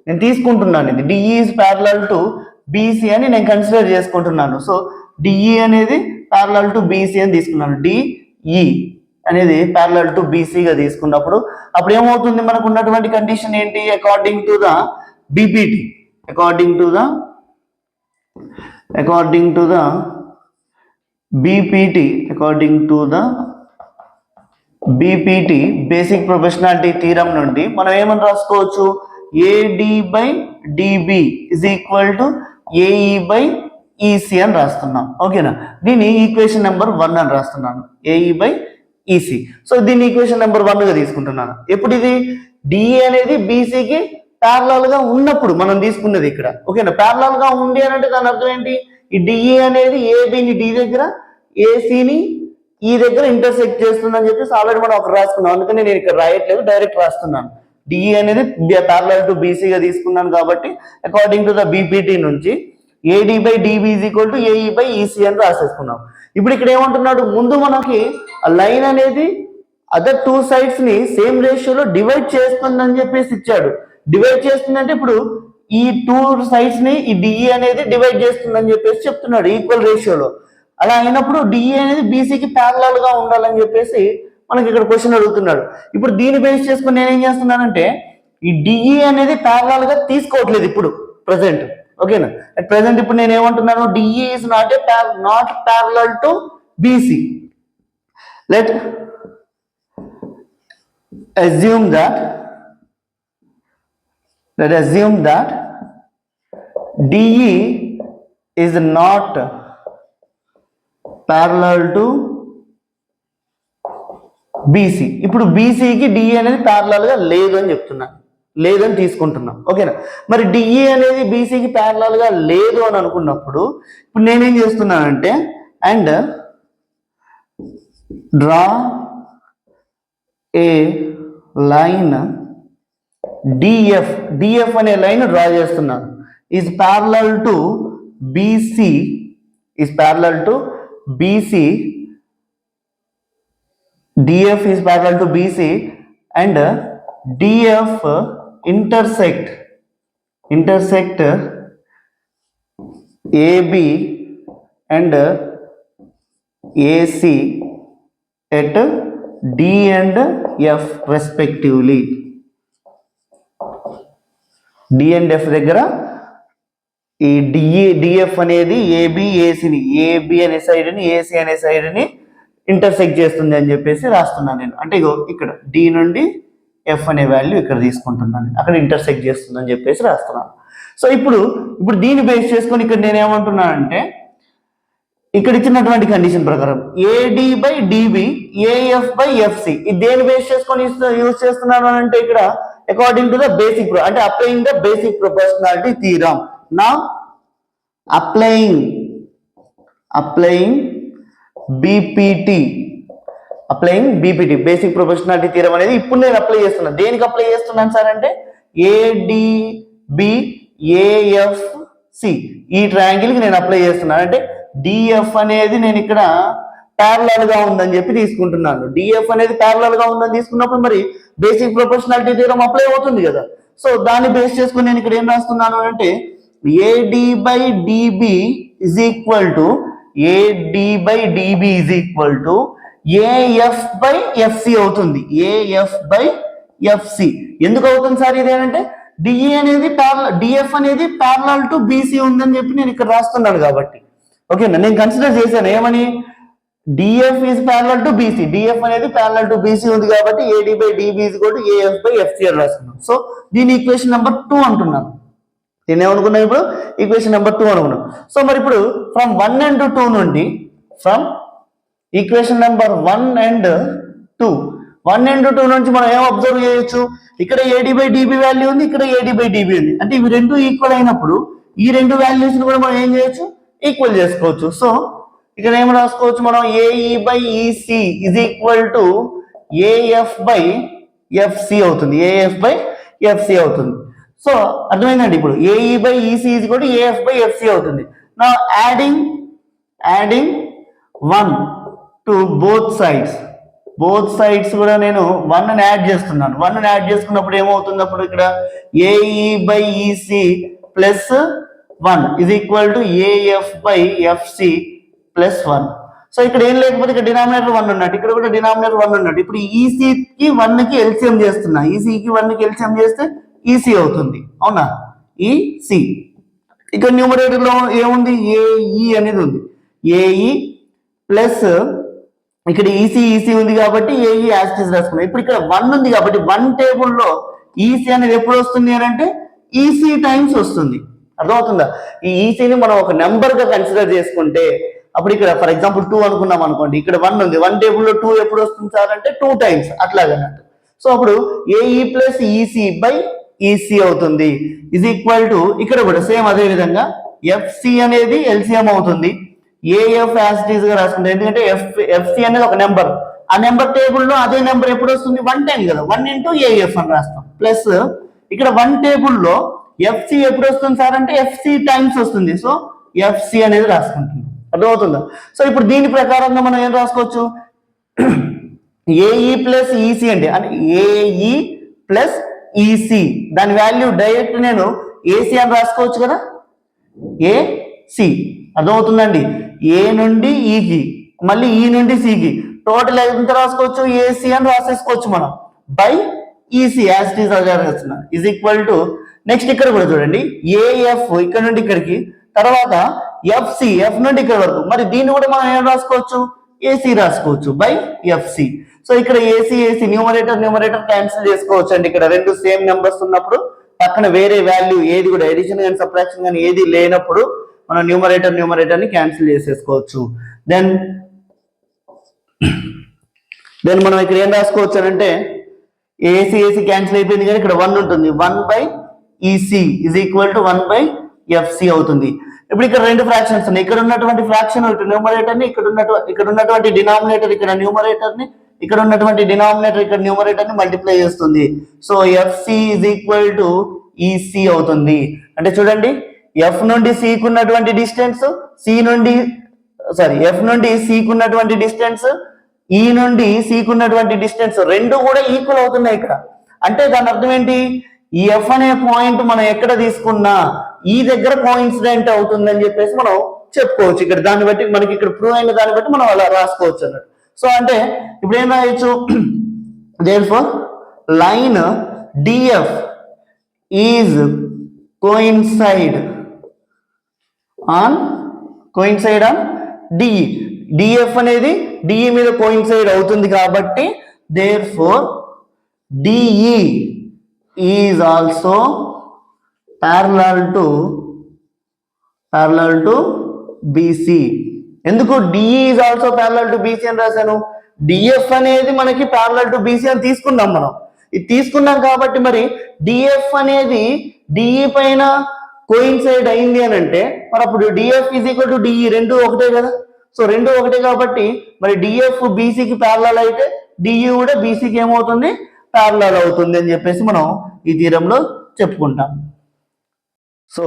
నేను తీసుకుంటున్నాను, ఇది DE is parallel to BC అని నేను కన్సిడర్ చేసుకుంటున్నాను. సో డిఈ అనేది ప్యారలల్ టు బీసీ అని తీసుకున్నాను. డిఈ అనేది ప్యారలల్ టు బీసీగా తీసుకున్నప్పుడు అప్పుడు ఏమవుతుంది, మనకు ఉన్నటువంటి కండిషన్ ఏంటి, according to the BPT, according to the BPT basic proportionality theorem నుండి మనం ఏమని రాసుకోవచ్చు, AD by dB is equal to AE by EC అని రాస్తున్నాం. ఓకేనా, దీన్ని ఈక్వేషన్ నెంబర్ 1 అని రాస్తున్నాను, ఏఈ బై ఈసీ. సో దీన్ని ఈక్వేషన్ నెంబర్ 1గా తీసుకుంటున్నాను. ఎప్పుడు ఇది డిఈ అనేది బీసీకి ప్యారలల్ గా ఉన్నప్పుడు మనం తీసుకున్నది ఇక్కడ. ఓకేనా, ప్యారలల్ గా ఉంది అని అంటే దాని అర్థం ఏంటి, ఈ డిఈ అనేది ఏబిని డి దగ్గర, ఏసీని ఈ దగ్గర ఇంటర్సెక్ట్ చేస్తుందని చెప్పేసి ఆల్రెడీ మనం ఒకటి రాసుకున్నాం. అందుకని నేను ఇక్కడ రాయట్లేదు, డైరెక్ట్ రాస్తున్నాను. డిఈ అనేది ప్యారలల్ టు బీసీగా తీసుకున్నాను కాబట్టి అకార్డింగ్ టు ద బీపీటీ నుంచి AD by dB is equal to AE by EC అని రాసేసుకున్నాం. ఇప్పుడు ఇక్కడ ఏమంటున్నాడు, ముందు మనకి ఆ లైన్ అనేది అదర్ టూ సైడ్స్ ని సేమ్ రేషియోలో డివైడ్ చేస్తుందని చెప్పేసి ఇచ్చాడు. డివైడ్ చేస్తుందంటే ఇప్పుడు ఈ టూ సైడ్స్ ని ఈ డిఈ అనేది డివైడ్ చేస్తుందని చెప్పేసి చెప్తున్నాడు ఈక్వల్ రేషియోలో. అలా అయినప్పుడు డిఈ అనేది బీసీకి ప్యారలల్ గా ఉండాలని చెప్పేసి మనకి ఇక్కడ క్వశ్చన్ అడుగుతున్నాడు. ఇప్పుడు దీన్ని బేస్ చేసుకుని నేనేం చేస్తున్నానంటే ఈ డిఈ అనేది ప్యారలల్ గా తీసుకోవట్లేదు ఇప్పుడు ప్రెసెంట్. ఓకేనా, అట్ ప్రెసెంట్ ఇప్పుడు నేను ఏమంటున్నాను, DE is not parallel to BC. Let assume that DE is not parallel to BC. ఇప్పుడు బీసీకి డిఈ అనేది ప్యారలల్ గా లేదు అని చెప్తున్నా, లేదని తీసుకుంటున్నాం. ఓకేనా, మరి డిఈ అనేది బీసీకి ప్యారలల్ గా లేదు అని అనుకున్నప్పుడు ఇప్పుడు నేనేం చేస్తున్నానంటే and draw A line DF అనే లైన్ డ్రా చేస్తున్నాను. Is parallel to BC, DF is parallel to BC and DF intersect AB and AC at D and F respectively. D and F దగ్గర ఈ డిఎఫ్ అనేది AB అనే side ని AC అనే side ని intersect చేస్తుంది అని చెప్పేసి రాస్తున్నాను నేను. అంటే ఇగో ఇక్కడ డి నుండి ఎఫ్ అనే వాల్యూ ఇక్కడ తీసుకుంటున్నాను, అక్కడ ఇంటర్సెక్ట్ చేస్తుంది అని చెప్పేసి రాస్తున్నాను. సో ఇప్పుడు దీన్ని బేస్ చేసుకొని ఇక్కడ నేను ఏమంటున్నానంటే ఇక్కడ ఇచ్చినటువంటి కండిషన్ ప్రకారం AD by DB AF by FC ఇది దేని బేస్ చేసుకొని యూజ్ చేస్తున్నాను అంటే ఇక్కడ అకార్డింగ్ టు ద బేసిక్ అంటే applying the basic proportionality theorem. నా applying BPT basic proportionality theorem అనేది ఇప్పుడు నేను అప్లై చేస్తున్నాను. దేనికి అప్లై చేస్తున్నాను సార్ అంటే ఏడిబిఏఎఫ్సి ఈ ట్రయాంగిల్ కి నేను అప్లై చేస్తున్నాను. అంటే డిఎఫ్ అనేది నేను ఇక్కడ ప్యారలల్ గా ఉందని చెప్పి తీసుకుంటున్నాను. డిఎఫ్ అనేది ప్యారలల్ గా ఉందని తీసుకున్నప్పుడు మరి బేసిక్ ప్రొపోర్షనాలిటీ థీరం అప్లై అవుతుంది కదా. సో దాన్ని బేస్ చేసుకుని నేను ఇక్కడ ఏం రాస్తున్నాను అంటే AD by dB is equal to AF by FC అవుతుంది. ఏఎఫ్ బై ఎఫ్సి ఎందుకు అవుతుంది సార్ ఇది అంటే డిఈ అనేది డిఎఫ్ అనేది ప్యారలల్ టు బీసీ ఉందని చెప్పి నేను ఇక్కడ రాస్తున్నాను కాబట్టి. ఓకేనా, నేను కన్సిడర్ చేశాను ఏమని DF is parallel to BC, DF అనేది ప్యారలల్ టు బీసీ ఉంది కాబట్టి AD by dB is equal to AF by FC అని రాస్తున్నాను. సో దీని ఈక్వేషన్ నెంబర్ 2 అంటున్నాను. నేను ఏమనుకున్నాను ఇప్పుడు ఈక్వేషన్ నెంబర్ 2 అనుకున్నాను. సో మరి ఇప్పుడు ఫ్రమ్ 1 and 2 నుండి ఫ్రమ్ ఈక్వేషన్ నెంబర్ 1 and 2 నుంచి మనం ఏం అబ్జర్వ్ చేయొచ్చు, ఇక్కడ ఏడి బై డిబి వాల్యూ ఉంది, ఇక్కడ ఏడి బై డిబి ఉంది. అంటే ఇవి రెండు ఈక్వల్ అయినప్పుడు ఈ రెండు వాల్యూస్ కూడా మనం ఏం చేయొచ్చు, ఈక్వల్ చేసుకోవచ్చు. సో ఇక్కడ ఏం రాసుకోవచ్చు మనం AE by EC is equal to AF by FC అవుతుంది, ఏఎఫ్ బై ఎఫ్సి అవుతుంది. సో అర్థమైందండి, ఇప్పుడు ఏఈ బై ఈసీ ఈజ్ కూడా ఏఎఫ్ బై ఎఫ్సి అవుతుంది. నా యాడింగ్ 1 టు బోత్ సైడ్స్ కూడా నేను 1 యాడ్ చేస్తున్నాను. 1 యాడ్ చేసుకున్నప్పుడు ఏమవుతుంది, అప్పుడు ఇక్కడ AE by EC plus 1 is equal to AF by FC plus 1. So ఇక్కడ ఏం లేకపోతే ఇక్కడ డినామినేటర్ 1 ఉన్నట్టు, ఇక్కడ కూడా డినామినేటర్ 1 ఉన్నట్టు. ఇప్పుడు ఈసీకి 1కి ఎల్సిఎం చేస్తున్నా, ఈసీకి 1కి ఎల్సిఎం చేస్తే ఈసీ అవుతుంది, అవునా, ఈసీ. ఇక్కడ న్యూమరేటర్ లో ఏముంది, ఏఈ అనేది ఉంది, ఏఈ ప్లస్ ఇక్కడ ఈసీ ఉంది కాబట్టి ఏఈ యాస్టిస్ రాసుకున్నాం. ఇప్పుడు ఇక్కడ 1 ఉంది కాబట్టి 1 టేబుల్లో ఈసీ అనేది ఎప్పుడు వస్తుంది అని అంటే ఈసీ టైమ్స్ వస్తుంది. అర్థమవుతుందా? ఈ ఈసీని మనం ఒక నెంబర్ గా కన్సిడర్ చేసుకుంటే అప్పుడు ఇక్కడ ఫర్ ఎగ్జాంపుల్ 2 అనుకున్నాం అనుకోండి, ఇక్కడ 1 ఉంది, 1 టేబుల్లో 2 ఎప్పుడు వస్తుంది సార్ అంటే 2 టైమ్స్ అట్లాగన్నట్టు. సో అప్పుడు AE plus EC by EC అవుతుంది ఇజ్ ఈక్వల్ టు ఇక్కడ కూడా సేమ్ అదే విధంగా ఎఫ్సి అనేది ఎల్సిఎం అవుతుంది, ఏఎఫ్ యాసిటీస్ గా రాసుకుంటాం. ఎందుకంటే ఎఫ్సి అనేది ఒక నెంబర్, ఆ నెంబర్ టేబుల్లో అదే నెంబర్ ఎప్పుడు వస్తుంది, 1 టైం కదా, 1 ఇంటూ ఏఎఫ్ అని రాస్తాం. ప్లస్ ఇక్కడ 1 టేబుల్లో ఎఫ్సి ఎప్పుడు వస్తుంది సార్ అంటే ఎఫ్సి టైమ్స్ వస్తుంది, సో ఎఫ్సి అనేది రాసుకుంటుంది. అర్థమవుతుందా? సో ఇప్పుడు దీని ప్రకారంగా మనం ఏం రాసుకోవచ్చు, ఏఈ ప్లస్ ఈసీ అంటే ఏఈ ప్లస్ ఈసీ, దాని వాల్యూ డైరెక్ట్ నేను ఏసీ అని రాసుకోవచ్చు కదా, ఏసి. అర్థమవుతుందండి? ఏ నుండి ఈకి మళ్ళీ ఈ నుండి సికి టోటల్ ఎంత రాసుకోవచ్చు, ఏసీ అని రాసేసుకోవచ్చు మనం by EC as it is రాస్తున్నా ఇజ్ ఈక్వల్ టు నెక్స్ట్ ఇక్కడ కూడా చూడండి ఏఎఫ్ ఇక్కడ నుండి ఇక్కడికి, తర్వాత ఎఫ్సి ఎఫ్ నుండి ఇక్కడ వరకు, మరి దీన్ని కూడా మనం ఏం రాసుకోవచ్చు, ఏసీ రాసుకోవచ్చు బై ఎఫ్సి. సో ఇక్కడ ఏసీ న్యూమరేటర్ క్యాన్సిల్ చేసుకోవచ్చు అండి. ఇక్కడ రెండు సేమ్ నెంబర్స్ ఉన్నప్పుడు పక్కన వేరే వాల్యూ ఏది కూడా ఎడిషన్ కానీ సబ్ట్రాక్షన్ కానీ ఏది లేనప్పుడు మనం న్యూమరేటర్ ని క్యాన్సిల్ చేసేసుకోవచ్చు. దెన్ మనం ఇక్కడ ఏం రాసుకోవచ్చు అంటే ఏసీ క్యాన్సిల్ అయిపోయింది కానీ ఇక్కడ 1 ఉంటుంది, 1 by EC is equal to 1 by FC అవుతుంది. ఇప్పుడు ఇక్కడ రెండు ఫ్రాక్షన్స్ ఉన్నాయి, ఇక్కడ ఉన్నటువంటి ఫ్రాక్షన్ న్యూమరేటర్ ని, ఇక్కడ ఉన్నటువంటి డినామినేటర్ ఇక్కడ న్యూమరేటర్ ని, ఇక్కడ ఉన్నటువంటి డినామినేటర్ ఇక్కడ న్యూమరేటర్ ని మల్టిప్లై చేస్తుంది. So FC is equal to EC అవుతుంది. అంటే చూడండి ఎఫ్ నుండి సికి ఉన్నటువంటి డిస్టెన్స్, ఎఫ్ నుండి సికి ఉన్నటువంటి డిస్టెన్స్, ఈ నుండి సికి ఉన్నటువంటి డిస్టెన్స్ రెండు కూడా ఈక్వల్ అవుతున్నాయి ఇక్కడ. అంటే దాని అర్థం ఏంటి, ఈ ఎఫ్ అనే పాయింట్ మనం ఎక్కడ తీసుకున్నా ఈ దగ్గర కోఇన్సిడెంట్ అవుతుందని చెప్పేసి మనం చెప్పుకోవచ్చు. ఇక్కడ దాన్ని బట్టి మనకి ఇక్కడ ప్రూవ్ అయిన దాన్ని బట్టి మనం అలా రాసుకోవచ్చు అన్నట్టు. సో అంటే ఇప్పుడు ఏం రాయొచ్చు, therefore line DF is coincide on DE, DF అనేది డిఈ మీద కోయిన్సైడ్ అవుతుంది కాబట్టి therefore DE is also parallel to BC. ఎందుకు DE is also parallel to BC అని రాశాను, డిఎఫ్ అనేది మనకి ప్యారలల్ టు బీసీ అని తీసుకున్నాం మనం. ఇది తీసుకున్నాం కాబట్టి మరి డిఎఫ్ అనేది డిఈ పైన కోయిన్సైడ్ అయింది అని అంటే మరి అప్పుడు DF is equal to DE రెండు ఒకటే కదా. సో రెండు ఒకటే కాబట్టి మరి డిఎఫ్ బీసీకి ప్యారలల్ అయితే డిఈ కూడా బీసీకి ఏమవుతుంది, ప్యారలల్ అవుతుంది అని చెప్పేసి మనం ఈ థీరంలో చెప్పుకుంటాం. సో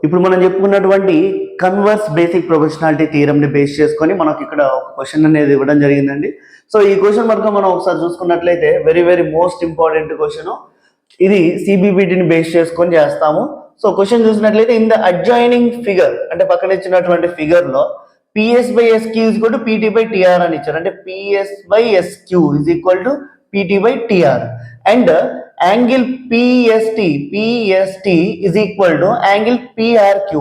ఇప్పుడు మనం చెప్పుకున్నటువంటి కన్వర్స్ బేసిక్ ప్రొపోర్షనాలిటీ థియరంని బేస్ చేసుకొని మనకి ఇక్కడ ఒక క్వశ్చన్ అనేది ఇవ్వడం జరిగిందండి. సో ఈ క్వశ్చన్ కనుక మనం ఒకసారి చూసుకున్నట్లయితే very very most important question. ఇది సిబిబిటిని బేస్ చేసుకొని చేస్తాము. సో క్వశ్చన్ చూసినట్లయితే ఇన్ ద అడ్జాయినింగ్ ఫిగర్ అంటే పక్కన ఇచ్చినటువంటి ఫిగర్ లో PS by SQ is equal to PT by TR అని ఇచ్చారు. అంటే PS by SQ is equal to PT by TR and angle PST is equal to angle PRQ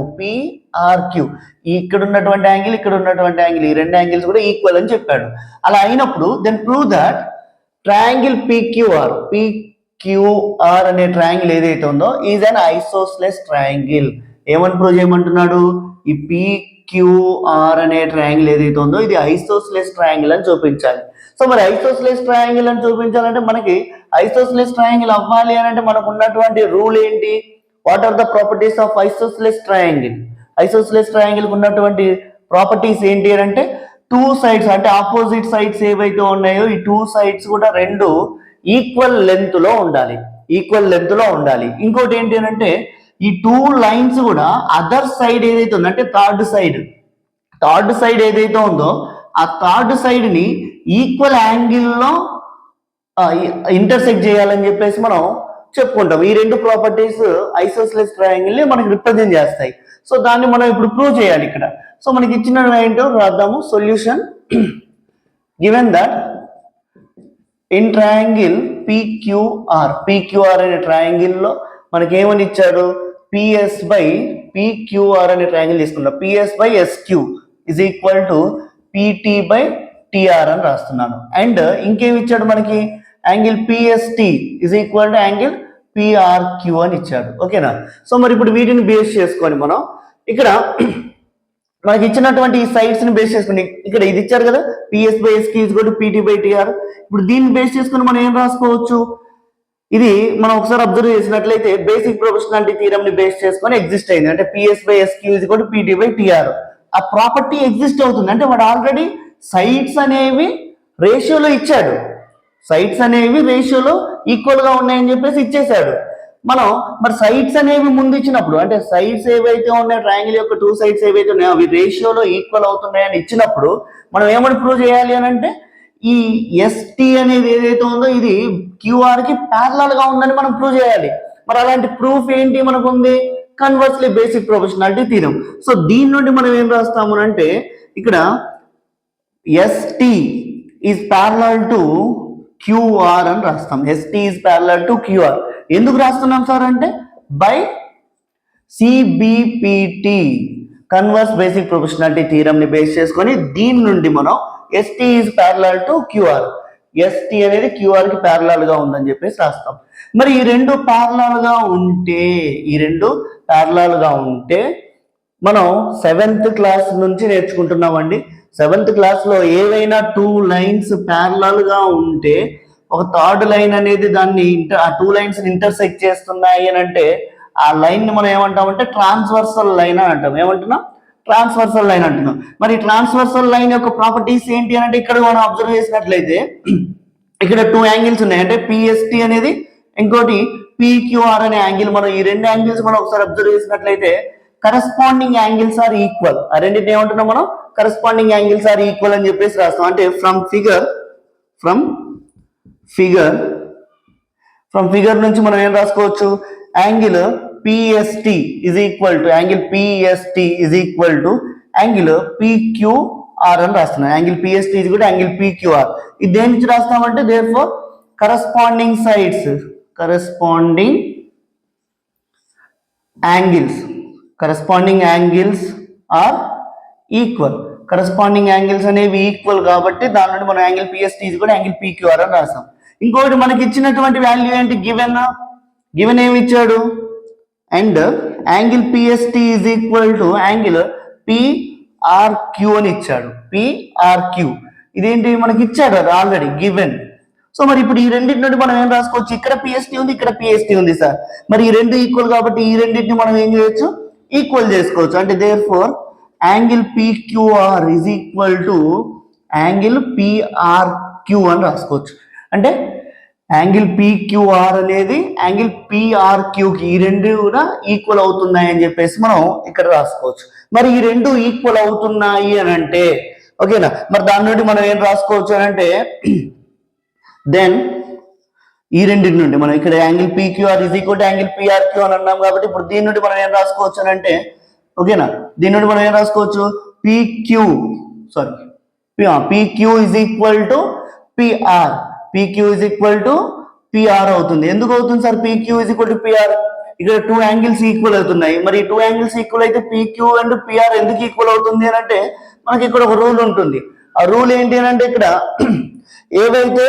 ఇక్కడ ఉన్నటువంటి angle ఇక్కడ ఉన్నటువంటి యాంగిల్ ఈ రెండు యాంగిల్స్ కూడా ఈక్వల్ అని చెప్పాడు. అలా అయినప్పుడు then prove that triangle PQR అనే ట్రయాంగిల్ ఏదైతే ఉందో ఈజ్ అన్ ఐసోస్లెస్ ట్రయాంగిల్. ఏమని ప్రూవ్ చేయమంటున్నాడు, ఈ PQR అనే ట్రయాంగిల్ ఏదైతే ఉందో ఇది ఐసోస్లెస్ ట్రయాంగిల్ అని చూపించాలి. సో మరి ఐసోస్లెస్ ట్రయాంగిల్ అని చూపించాలంటే మనకి ఐసోస్లెస్ ట్రయాంగిల్ అవ్వాలి అని అంటే మనకు ఉన్నటువంటి రూల్ ఏంటి, what are the properties of isosceles triangle. Isosceles triangle ఉన్నటువంటి ప్రాపర్టీస్ ఏంటి అని అంటే టూ సైడ్స్ అంటే ఆపోజిట్ సైడ్స్ ఏవైతే ఉన్నాయో ఈ టూ సైడ్స్ కూడా రెండు ఈక్వల్ లెంత్ లో ఉండాలి. ఇంకోటి ఏంటి అంటే ఈ టూ లైన్స్ కూడా అదర్ సైడ్ ఏదైతే ఉందో అంటే థర్డ్ సైడ్ ఏదైతే ఉందో ఆ థర్డ్ సైడ్ ని ఈక్వల్ యాంగిల్లో ఇంటర్సెక్ట్ చేయాలని చెప్పేసి మనం చెప్పుకుంటాం. ఈ రెండు ప్రాపర్టీస్ ఐసోస్సెలేస్ ట్రయాంగిల్ ని మనకి రిప్రజెంట్ చేస్తాయి. సో దాన్ని మనం ఇప్పుడు ప్రూవ్ చేయాలి ఇక్కడ. సో మనకి ఇచ్చిన ఏంటో రాద్దాము. Solution given that in triangle PQR అనే ట్రయాంగిల్ లో మనకి ఏమని ఇచ్చాడు, PS బై PQR అనే ట్రయాంగిల్ తీసుకుంటాం. PS by SQ is equal to PT by TR అని రాస్తున్నాను. అండ్ ఇంకేమి ఇచ్చాడు మనకి, angle PST is equal to angle PRQ అని ఇచ్చాడు. ఓకేనా. సో మరి ఇప్పుడు వీటిని బేస్ చేసుకొని మనం ఇక్కడ మనకి ఇచ్చినటువంటి ఈ సైడ్స్ ని బేస్ చేసుకుని ఇక్కడ ఇది ఇచ్చారు కదా, PS by SQ is equal to PT by TR. ఇప్పుడు దీన్ని బేస్ చేసుకుని మనం ఏం రాసుకోవచ్చు, ఇది మనం ఒకసారి అబ్జర్వ్ చేసినట్లయితే బేసిక్ ప్రొపోర్షనాలిటీ థీరం ని బేస్ చేసుకొని ఎగ్జిస్ట్ అయింది. అంటే PS by SQ is equal to PT by TR. ఆ ప్రాపర్టీ ఎగ్జిస్ట్ అవుతుంది. అంటే వాడు ఆల్రెడీ సైడ్స్ అనేవి రేషియోలో ఇచ్చాడు, సైడ్స్ అనేవి రేషియోలో ఈక్వల్ గా ఉన్నాయని చెప్పేసి ఇచ్చేసాడు. మనం మరి సైడ్స్ అనేవి ముందు ఇచ్చినప్పుడు అంటే సైడ్స్ ఏవైతే ఉన్నాయో ట్రయాంగిల్ యొక్క టూ సైడ్స్ ఏవైతే ఉన్నాయో అవి రేషియోలో ఈక్వల్ అవుతున్నాయని ఇచ్చినప్పుడు మనం ఏమని ప్రూవ్ చేయాలి అని అంటే ఈ ST అనేది ఏదైతే ఉందో ఇది QR కి ప్యారలల్ గా ఉందని మనం ప్రూవ్ చేయాలి. మరి అలాంటి ప్రూఫ్ ఏంటి మనకు ఉంది, కన్వర్స్లీ బేసిక్ ప్రొపోర్షనాలిటీ థీరం. సో దీని నుండి మనం ఏం రాస్తాము అంటే ఇక్కడ ST is parallel to QR అని రాస్తాం. ST is parallel to QR. ఎందుకు రాస్తున్నాం సార్ అంటే by CBPT converse basic proportionality theorem ని బేస్ చేసుకొని దీని నుండి మనం ST is parallel to QR, ST అనేది QR కి ప్యారలల్ గా ఉందని చెప్పేసి రాస్తాం. మరి ఈ రెండు ప్యారలల్ గా ఉంటే మనం 7th క్లాస్ నుంచి నేర్చుకుంటున్నామండి. 7th క్లాస్ లో ఏవైనా టూ లైన్స్ ప్యారలల్ గా ఉంటే ఒక థర్డ్ లైన్ అనేది దాన్ని ఆ టూ లైన్స్ ఇంటర్సెక్ట్ చేస్తున్నాయి అని అంటే ఆ లైన్ ని మనం ఏమంటామంటే ట్రాన్స్వర్సల్ లైన్ అని అంటాం. ఏమంటున్నాం, ట్రాన్స్వర్సల్ లైన్ అంటున్నాం. మరి ట్రాన్స్వర్సల్ లైన్ యొక్క ప్రాపర్టీస్ ఏంటి అని అంటే ఇక్కడ మనం అబ్జర్వ్ చేసినట్లయితే ఇక్కడ టూ యాంగిల్స్ ఉన్నాయి. అంటే PST అనేది ఇంకోటి PQR అనే యాంగిల్. మనం ఈ రెండు యాంగిల్స్ మనం ఒకసారి అబ్జర్వ్ చేసినట్లయితే కరెస్పాండింగ్ యాంగిల్స్ ఆర్ ఈక్వల్. ఆ రెండింటిని ఏమంటున్నాం మనం, కరెస్పాండింగ్ యాంగిల్స్ ఆర్ ఈక్వల్ అని చెప్పేసి రాస్తాం. అంటే ఫ్రమ్ ఫిగర్ నుంచి మనం ఏం రాసుకోవచ్చు, angle PST is equal to angle PQR అని రాస్తున్నాం. యాంగిల్ PST ఇజ్ కూడా యాంగిల్ PQR. ఇది దేని నుంచి రాస్తామంటే therefore corresponding angles are equal. Corresponding angles అనేవి ఈక్వల్ కాబట్టి దాని నుండి మనం యాంగిల్ PST ఇజ్ కూడా యాంగిల్ PQR అని రాస్తాం. ఇంకొకటి మనకి ఇచ్చినటువంటి వాల్యూ ఏంటి, గివెన్ ఏమి ఇచ్చాడు, and angle PST is equal to angle PRQ అని ఇచ్చాడు. PRQ ఇదేంటి మనకి ఇచ్చాడు అది ఆల్రెడీ గివెన్. సో మరి ఇప్పుడు ఈ రెండింటి నుండి మనం ఏం రాసుకోవచ్చు, ఇక్కడ PST ఉంది, ఇక్కడ PST ఉంది సార్. మరి ఈ రెండు ఈక్వల్ కాబట్టి ఈ రెండింటిని మనం ఏం చేయొచ్చు, ఈక్వల్ చేసుకోవచ్చు. అంటే therefore angle PQR is equal to angle PRQ అని రాసుకోవచ్చు. అంటే యాంగిల్ PQR అనేది యాంగిల్ PRQ కి ఈ రెండు కూడా ఈక్వల్ అవుతున్నాయి అని చెప్పేసి మనం ఇక్కడ రాసుకోవచ్చు. మరి ఈ రెండు ఈక్వల్ అవుతున్నాయి అని అంటే ఓకేనా, మరి దాని నుండి మనం ఏం రాసుకోవచ్చు అని అంటే దెన్ ఈ రెండింటి నుండి మనం ఇక్కడ angle PQR is equal to angle PRQ అని అన్నాం కాబట్టి ఇప్పుడు దీని నుండి మనం ఏం రాసుకోవచ్చు అని అంటే ఓకేనా, దీని నుండి మనం ఏం రాసుకోవచ్చు, PQ is equal to PR. PQ is equal to PR అవుతుంది. ఎందుకు అవుతుంది sir PQ is equal to PR, ఇక్కడ టూ యాంగిల్స్ ఈక్వల్ అవుతున్నాయి. మరి టూ యాంగిల్స్ ఈక్వల్ అయితే PQ అండ్ PR ఎందుకు ఈక్వల్ అవుతుంది అని అంటే మనకి ఇక్కడ ఒక రూల్ ఉంటుంది. ఆ రూల్ ఏంటి అని అంటే ఇక్కడ ఏవైతే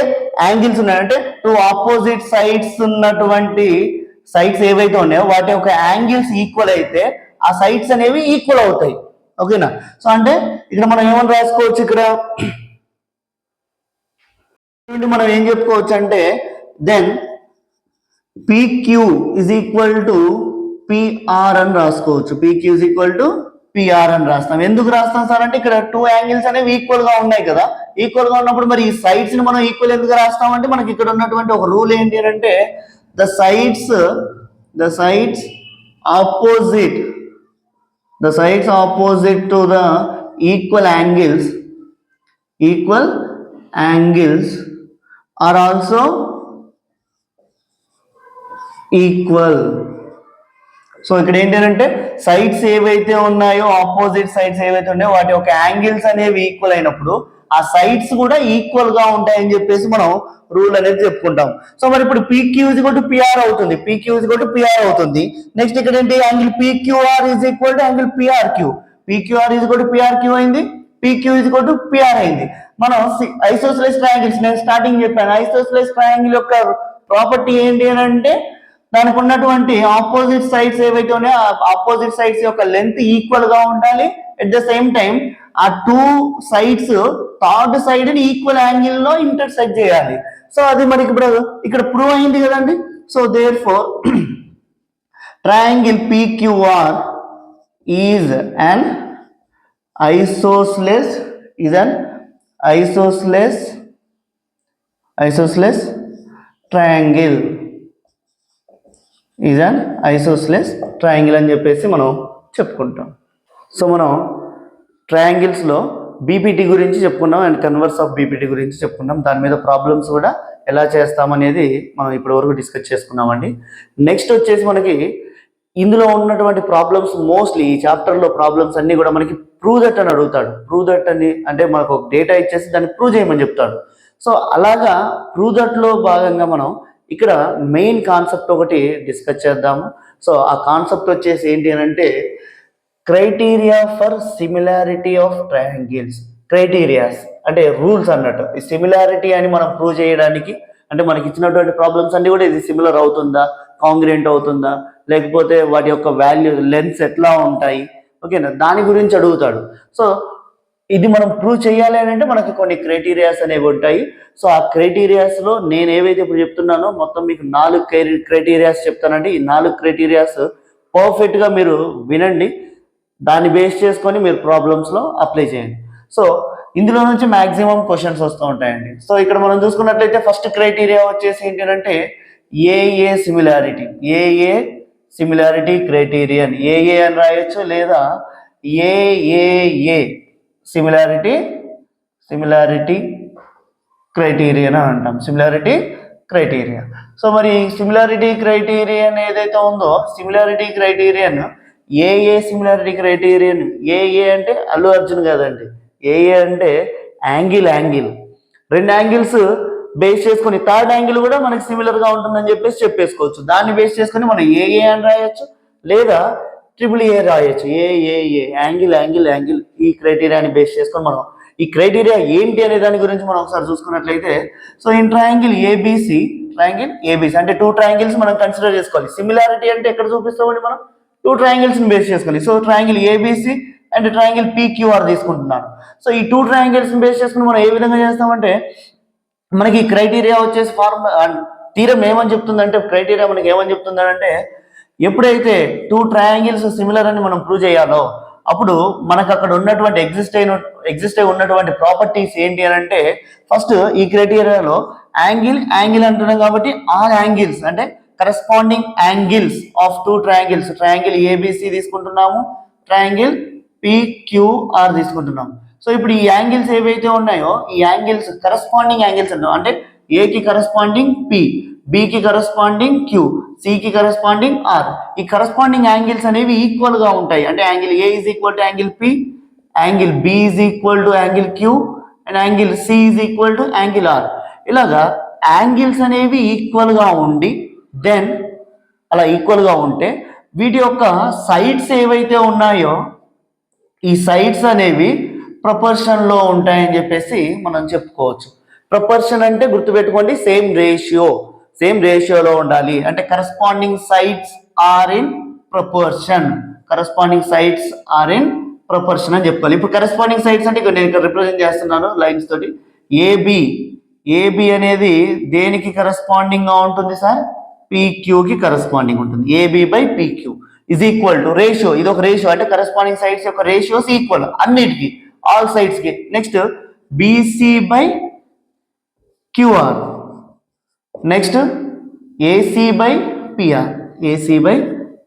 యాంగిల్స్ ఉన్నాయంటే టూ ఆపోజిట్ సైడ్స్ ఉన్నటువంటి సైడ్స్ ఏవైతే ఉన్నాయో వాటి యొక్క యాంగిల్స్ ఈక్వల్ అయితే ఆ సైడ్స్ అనేవి ఈక్వల్ అవుతాయి. ఓకేనా. సో అంటే ఇక్కడ మనం ఏమని రాసుకోవచ్చు, ఇక్కడ మనం ఏం చెప్పుకోవచ్చు అంటే then PQ is equal to PR అని రాసుకోవచ్చు. PQ is equal to PR అని రాస్తాం. ఎందుకు రాస్తాం సార్ అంటే ఇక్కడ టూ యాంగిల్స్ అనేవి ఈక్వల్ గా ఉన్నాయి కదా, ఈక్వల్ గా ఉన్నప్పుడు మరి ఈ సైడ్స్ ని మనం ఈక్వల్ ఎందుకు రాస్తామంటే మనకి ఇక్కడ ఉన్నటువంటి ఒక రూల్ ఏంటి అంటే the sides opposite to the equal angles are also equal. So ఇక్కడ ఏంటంటే సైడ్స్ ఏవైతే ఉన్నాయో ఆపోజిట్ సైడ్స్ ఏవైతే ఉన్నాయో వాటి యొక్క యాంగిల్స్ అనేవి ఈక్వల్ అయినప్పుడు ఆ సైడ్స్ కూడా ఈక్వల్ గా ఉంటాయని చెప్పేసి మనం రూల్ అనేది చెప్పుకుంటాం. సో మరి ఇప్పుడు PQ PR అవుతుంది, PQ PR అవుతుంది. నెక్స్ట్ ఇక్కడ ఏంటి angle PQR is equal to angle PRQ, PQR is equal to PRQ అయింది, PQ is equal to PR అయింది. మనం ఐసోస్సెలేస్ ట్రయాంగిల్స్ నేను స్టార్టింగ్ చెప్పాను, ఐసోస్సెలేస్ ట్రయాంగిల్ యొక్క ప్రాపర్టీ ఏంటి అని అంటే దానికి ఉన్నటువంటి ఆపోజిట్ సైడ్స్ ఏవైతే ఉన్నాయో ఆపోజిట్ సైడ్స్ యొక్క లెంత్ ఈక్వల్ గా ఉండాలి. ఎట్ ద సేమ్ టైం ఆ టూ సైడ్స్ థర్డ్ సైడ్ ని ఈక్వల్ యాంగిల్ లో ఇంటర్సెక్ట్ చేయాలి. సో అది మనకి ఇప్పుడు ఇక్కడ ప్రూవ్ అయింది కదండి. So therefore triangle PQR is an isosceles triangle is an isosceles triangle అని చెప్పేసి మనం చెప్పుకుంటాం. సో మనం ట్రయాంగిల్స్లో బీపీటీ గురించి చెప్పుకున్నాం అండ్ కన్వర్స్ ఆఫ్ బీపీటీ గురించి చెప్పుకున్నాం. దాని మీద ప్రాబ్లమ్స్ కూడా ఎలా చేస్తామనేది మనం ఇప్పటి వరకు డిస్కస్ చేసుకున్నామండి. నెక్స్ట్ వచ్చేసి మనకి ఇందులో ఉన్నటువంటి ప్రాబ్లమ్స్ మోస్ట్లీ ఈ చాప్టర్లో ప్రాబ్లమ్స్ అన్నీ కూడా మనకి ప్రూవ్ దట్ అని అడుగుతాడు. ప్రూవ్ దట్ అని అంటే మనకు ఒక డేటా ఇచ్చేసి దాన్ని ప్రూవ్ చేయమని చెప్తాడు. సో అలాగా ప్రూవ్ దట్లో భాగంగా మనం ఇక్కడ మెయిన్ కాన్సెప్ట్ ఒకటి డిస్కస్ చేద్దాము. సో ఆ కాన్సెప్ట్ వచ్చేసి ఏంటి అని అంటే criteria for similarity of triangles. Criterias అంటే రూల్స్ అన్నట్టు. ఈ సిమిలారిటీ అని మనం ప్రూవ్ చేయడానికి అంటే మనకి ఇచ్చినటువంటి ప్రాబ్లమ్స్ అన్ని కూడా ఇది సిమిలర్ అవుతుందా, కాంగ్రెంట్ అవుతుందా, లేకపోతే వాటి యొక్క వాల్యూ లెన్స్ ఎట్లా ఉంటాయి, ఓకేనా, దాని గురించి అడుగుతాడు. సో ఇది మనం ప్రూవ్ చేయాలి అని అంటే మనకి కొన్ని క్రైటీరియాస్ అనేవి ఉంటాయి. సో ఆ క్రైటీరియాస్లో నేను ఏవైతే ఇప్పుడు చెప్తున్నానో మొత్తం మీకు 4 క్రైటీరియాస్ చెప్తానండి. ఈ 4 క్రైటీరియాస్ పర్ఫెక్ట్గా మీరు వినండి, దాన్ని బేస్ చేసుకొని మీరు ప్రాబ్లమ్స్లో అప్లై చేయండి. సో ఇందులో నుంచి మ్యాక్సిమం క్వశ్చన్స్ వస్తూ ఉంటాయండి. సో ఇక్కడ మనం చూసుకున్నట్లయితే ఫస్ట్ క్రైటీరియా వచ్చేసి ఏంటంటే ఏఏ సిమిలారిటీ క్రైటీరియన్, ఏఏ అని రాయొచ్చు లేదా ఏఏఏ సిమిలారిటీ క్రైటీరియన్ అని అంటాం, సిమిలారిటీ క్రైటీరియా. సో మరి సిమిలారిటీ క్రైటీరియన్ ఏదైతే ఉందో సిమిలారిటీ క్రైటీరియన్ ఏఏ సిమిలారిటీ క్రైటీరియన్, ఏఏ అంటే అల్లు అర్జున్ కాదండి, ఏఏ అంటే యాంగిల్ 2 యాంగిల్స్ బేస్ చేసుకొని థర్డ్ యాంగిల్ కూడా మనకి సిమిలర్గా ఉంటుందని చెప్పేసుకోవచ్చు. దాన్ని బేస్ చేసుకొని మనం ఏఏ అని రాయొచ్చు లేదా AAA రాయొచ్చు. ఏఏఏ యాంగిల్ ఈ క్రైటీరియాని బేస్ చేసుకొని మనం ఈ క్రైటీరియా ఏంటి అనే దాని గురించి మనం ఒకసారి చూసుకున్నట్లయితే సో ఇన్ ట్రయాంగిల్ ఏబిసి అంటే 2 ట్రయాంగిల్స్ మనం కన్సిడర్ చేసుకోవాలి. సిమిలారిటీ అంటే ఎక్కడ చూపిస్తామండి మనం 2 ట్రయాంగిల్స్ని బేస్ చేసుకోవాలి. So triangle ABC and triangle PQR తీసుకుంటున్నాను. సో ఈ 2 ట్రయాంగిల్స్ని బేస్ చేసుకుని మనం ఏ విధంగా చేస్తామంటే మనకి క్రైటీరియా వచ్చేసి థీరం ఏమని చెప్తుందంటే క్రైటీరియా మనకి ఏమని చెప్తుందంటే ఎప్పుడైతే 2 ట్రయాంగిల్స్ సిమిలర్ అని మనం ప్రూవ్ చేయాలో అప్పుడు మనకు అక్కడ ఉన్నటువంటి ఎగ్జిస్ట్ అయి ఉన్నటువంటి ప్రాపర్టీస్ ఏంటి అని అంటే ఫస్ట్ ఈ క్రైటీరియాలో యాంగిల్ అంటున్నాం కాబట్టి ఆ యాంగిల్స్ అంటే corresponding angles of 2 triangles, triangle ABC తీసుకుంటున్నాము, ట్రయాంగిల్ PQR తీసుకుంటున్నాము. సో ఇప్పుడు ఈ యాంగిల్స్ ఏవైతే ఉన్నాయో ఈ యాంగిల్స్ కరెస్పాండింగ్ యాంగిల్స్ అంటాం. అంటే ఏకి కరెస్పాండింగ్ P, బికి కరెస్పాండింగ్ Q, సికి కరెస్పాండింగ్ R. ఈ కరెస్పాండింగ్ యాంగిల్స్ అనేవి ఈక్వల్ గా ఉంటాయి. అంటే angle A is equal to angle P, angle B is equal to angle Q and angle C is equal to angle R. ఇలాగా angles అనేవి equal గా ఉండి దెన్ అలా ఈక్వల్ గా ఉంటే వీటి యొక్క సైడ్స్ ఏవైతే ఉన్నాయో ఈ సైడ్స్ అనేవి ప్రపోర్షన్ లో ఉంటాయని చెప్పేసి మనం చెప్పుకోవచ్చు. ప్రపోర్షన్ అంటే గుర్తుపెట్టుకోండి సేమ్ రేషియోలో ఉండాలి. అంటే corresponding sides are in proportion అని చెప్పుకోవాలి. ఇప్పుడు కరెస్పాండింగ్ సైడ్స్ అంటే నేను ఇక్కడ రిప్రజెంట్ చేస్తున్నాను లైన్స్ తోటి. ఏబి అనేది దేనికి కరెస్పాండింగ్ గా ఉంటుంది సార్? PQకి కరెస్పాండింగ్ ఉంటుంది. AB/PQ is equal to ratio. ఇది ఒక రేషియో అంటే కరెస్పాండింగ్ సైడ్స్ యొక్క రేషియోస్ ఈక్వల్ అన్నిటికీ, ఆల్ సైడ్స్ కి. Next BC by QR. Next AC by PR, AC by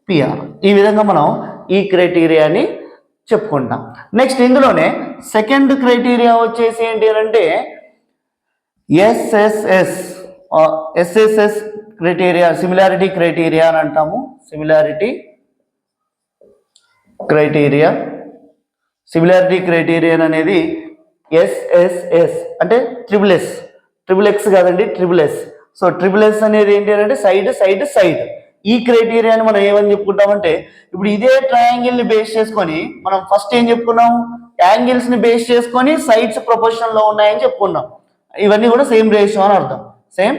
PR. ఈ విధంగా మనం ఈ క్రైటీరియాని చెప్పుకుంటాం. నెక్స్ట్ ఇందులోనే సెకండ్ క్రైటీరియా వచ్చేసి ఏంటి అంటే ఎస్ఎస్ఎస్ క్రైటీరియా, సిమిలారిటీ క్రైటీరియా అని అంటాము. సిమిలారిటీ క్రైటీరియా అనేది ఎస్ఎస్ఎస్ అంటే ట్రిపుల్ ఎక్స్ కాదండి, triple S. So triple S అనేది ఏంటి అంటే సైడ్. ఈ క్రైటీరియాని మనం ఏమని చెప్పుకుంటామంటే, ఇప్పుడు ఇదే ట్రయాంగిల్ ని బేస్ చేసుకొని మనం ఫస్ట్ ఏం చెప్పుకున్నాం, యాంగిల్స్ ని బేస్ చేసుకొని సైడ్స్ ప్రపోర్షన్ లో ఉన్నాయని చెప్పుకున్నాం. ఇవన్నీ కూడా సేమ్ రేషియో అని అర్థం, సేమ్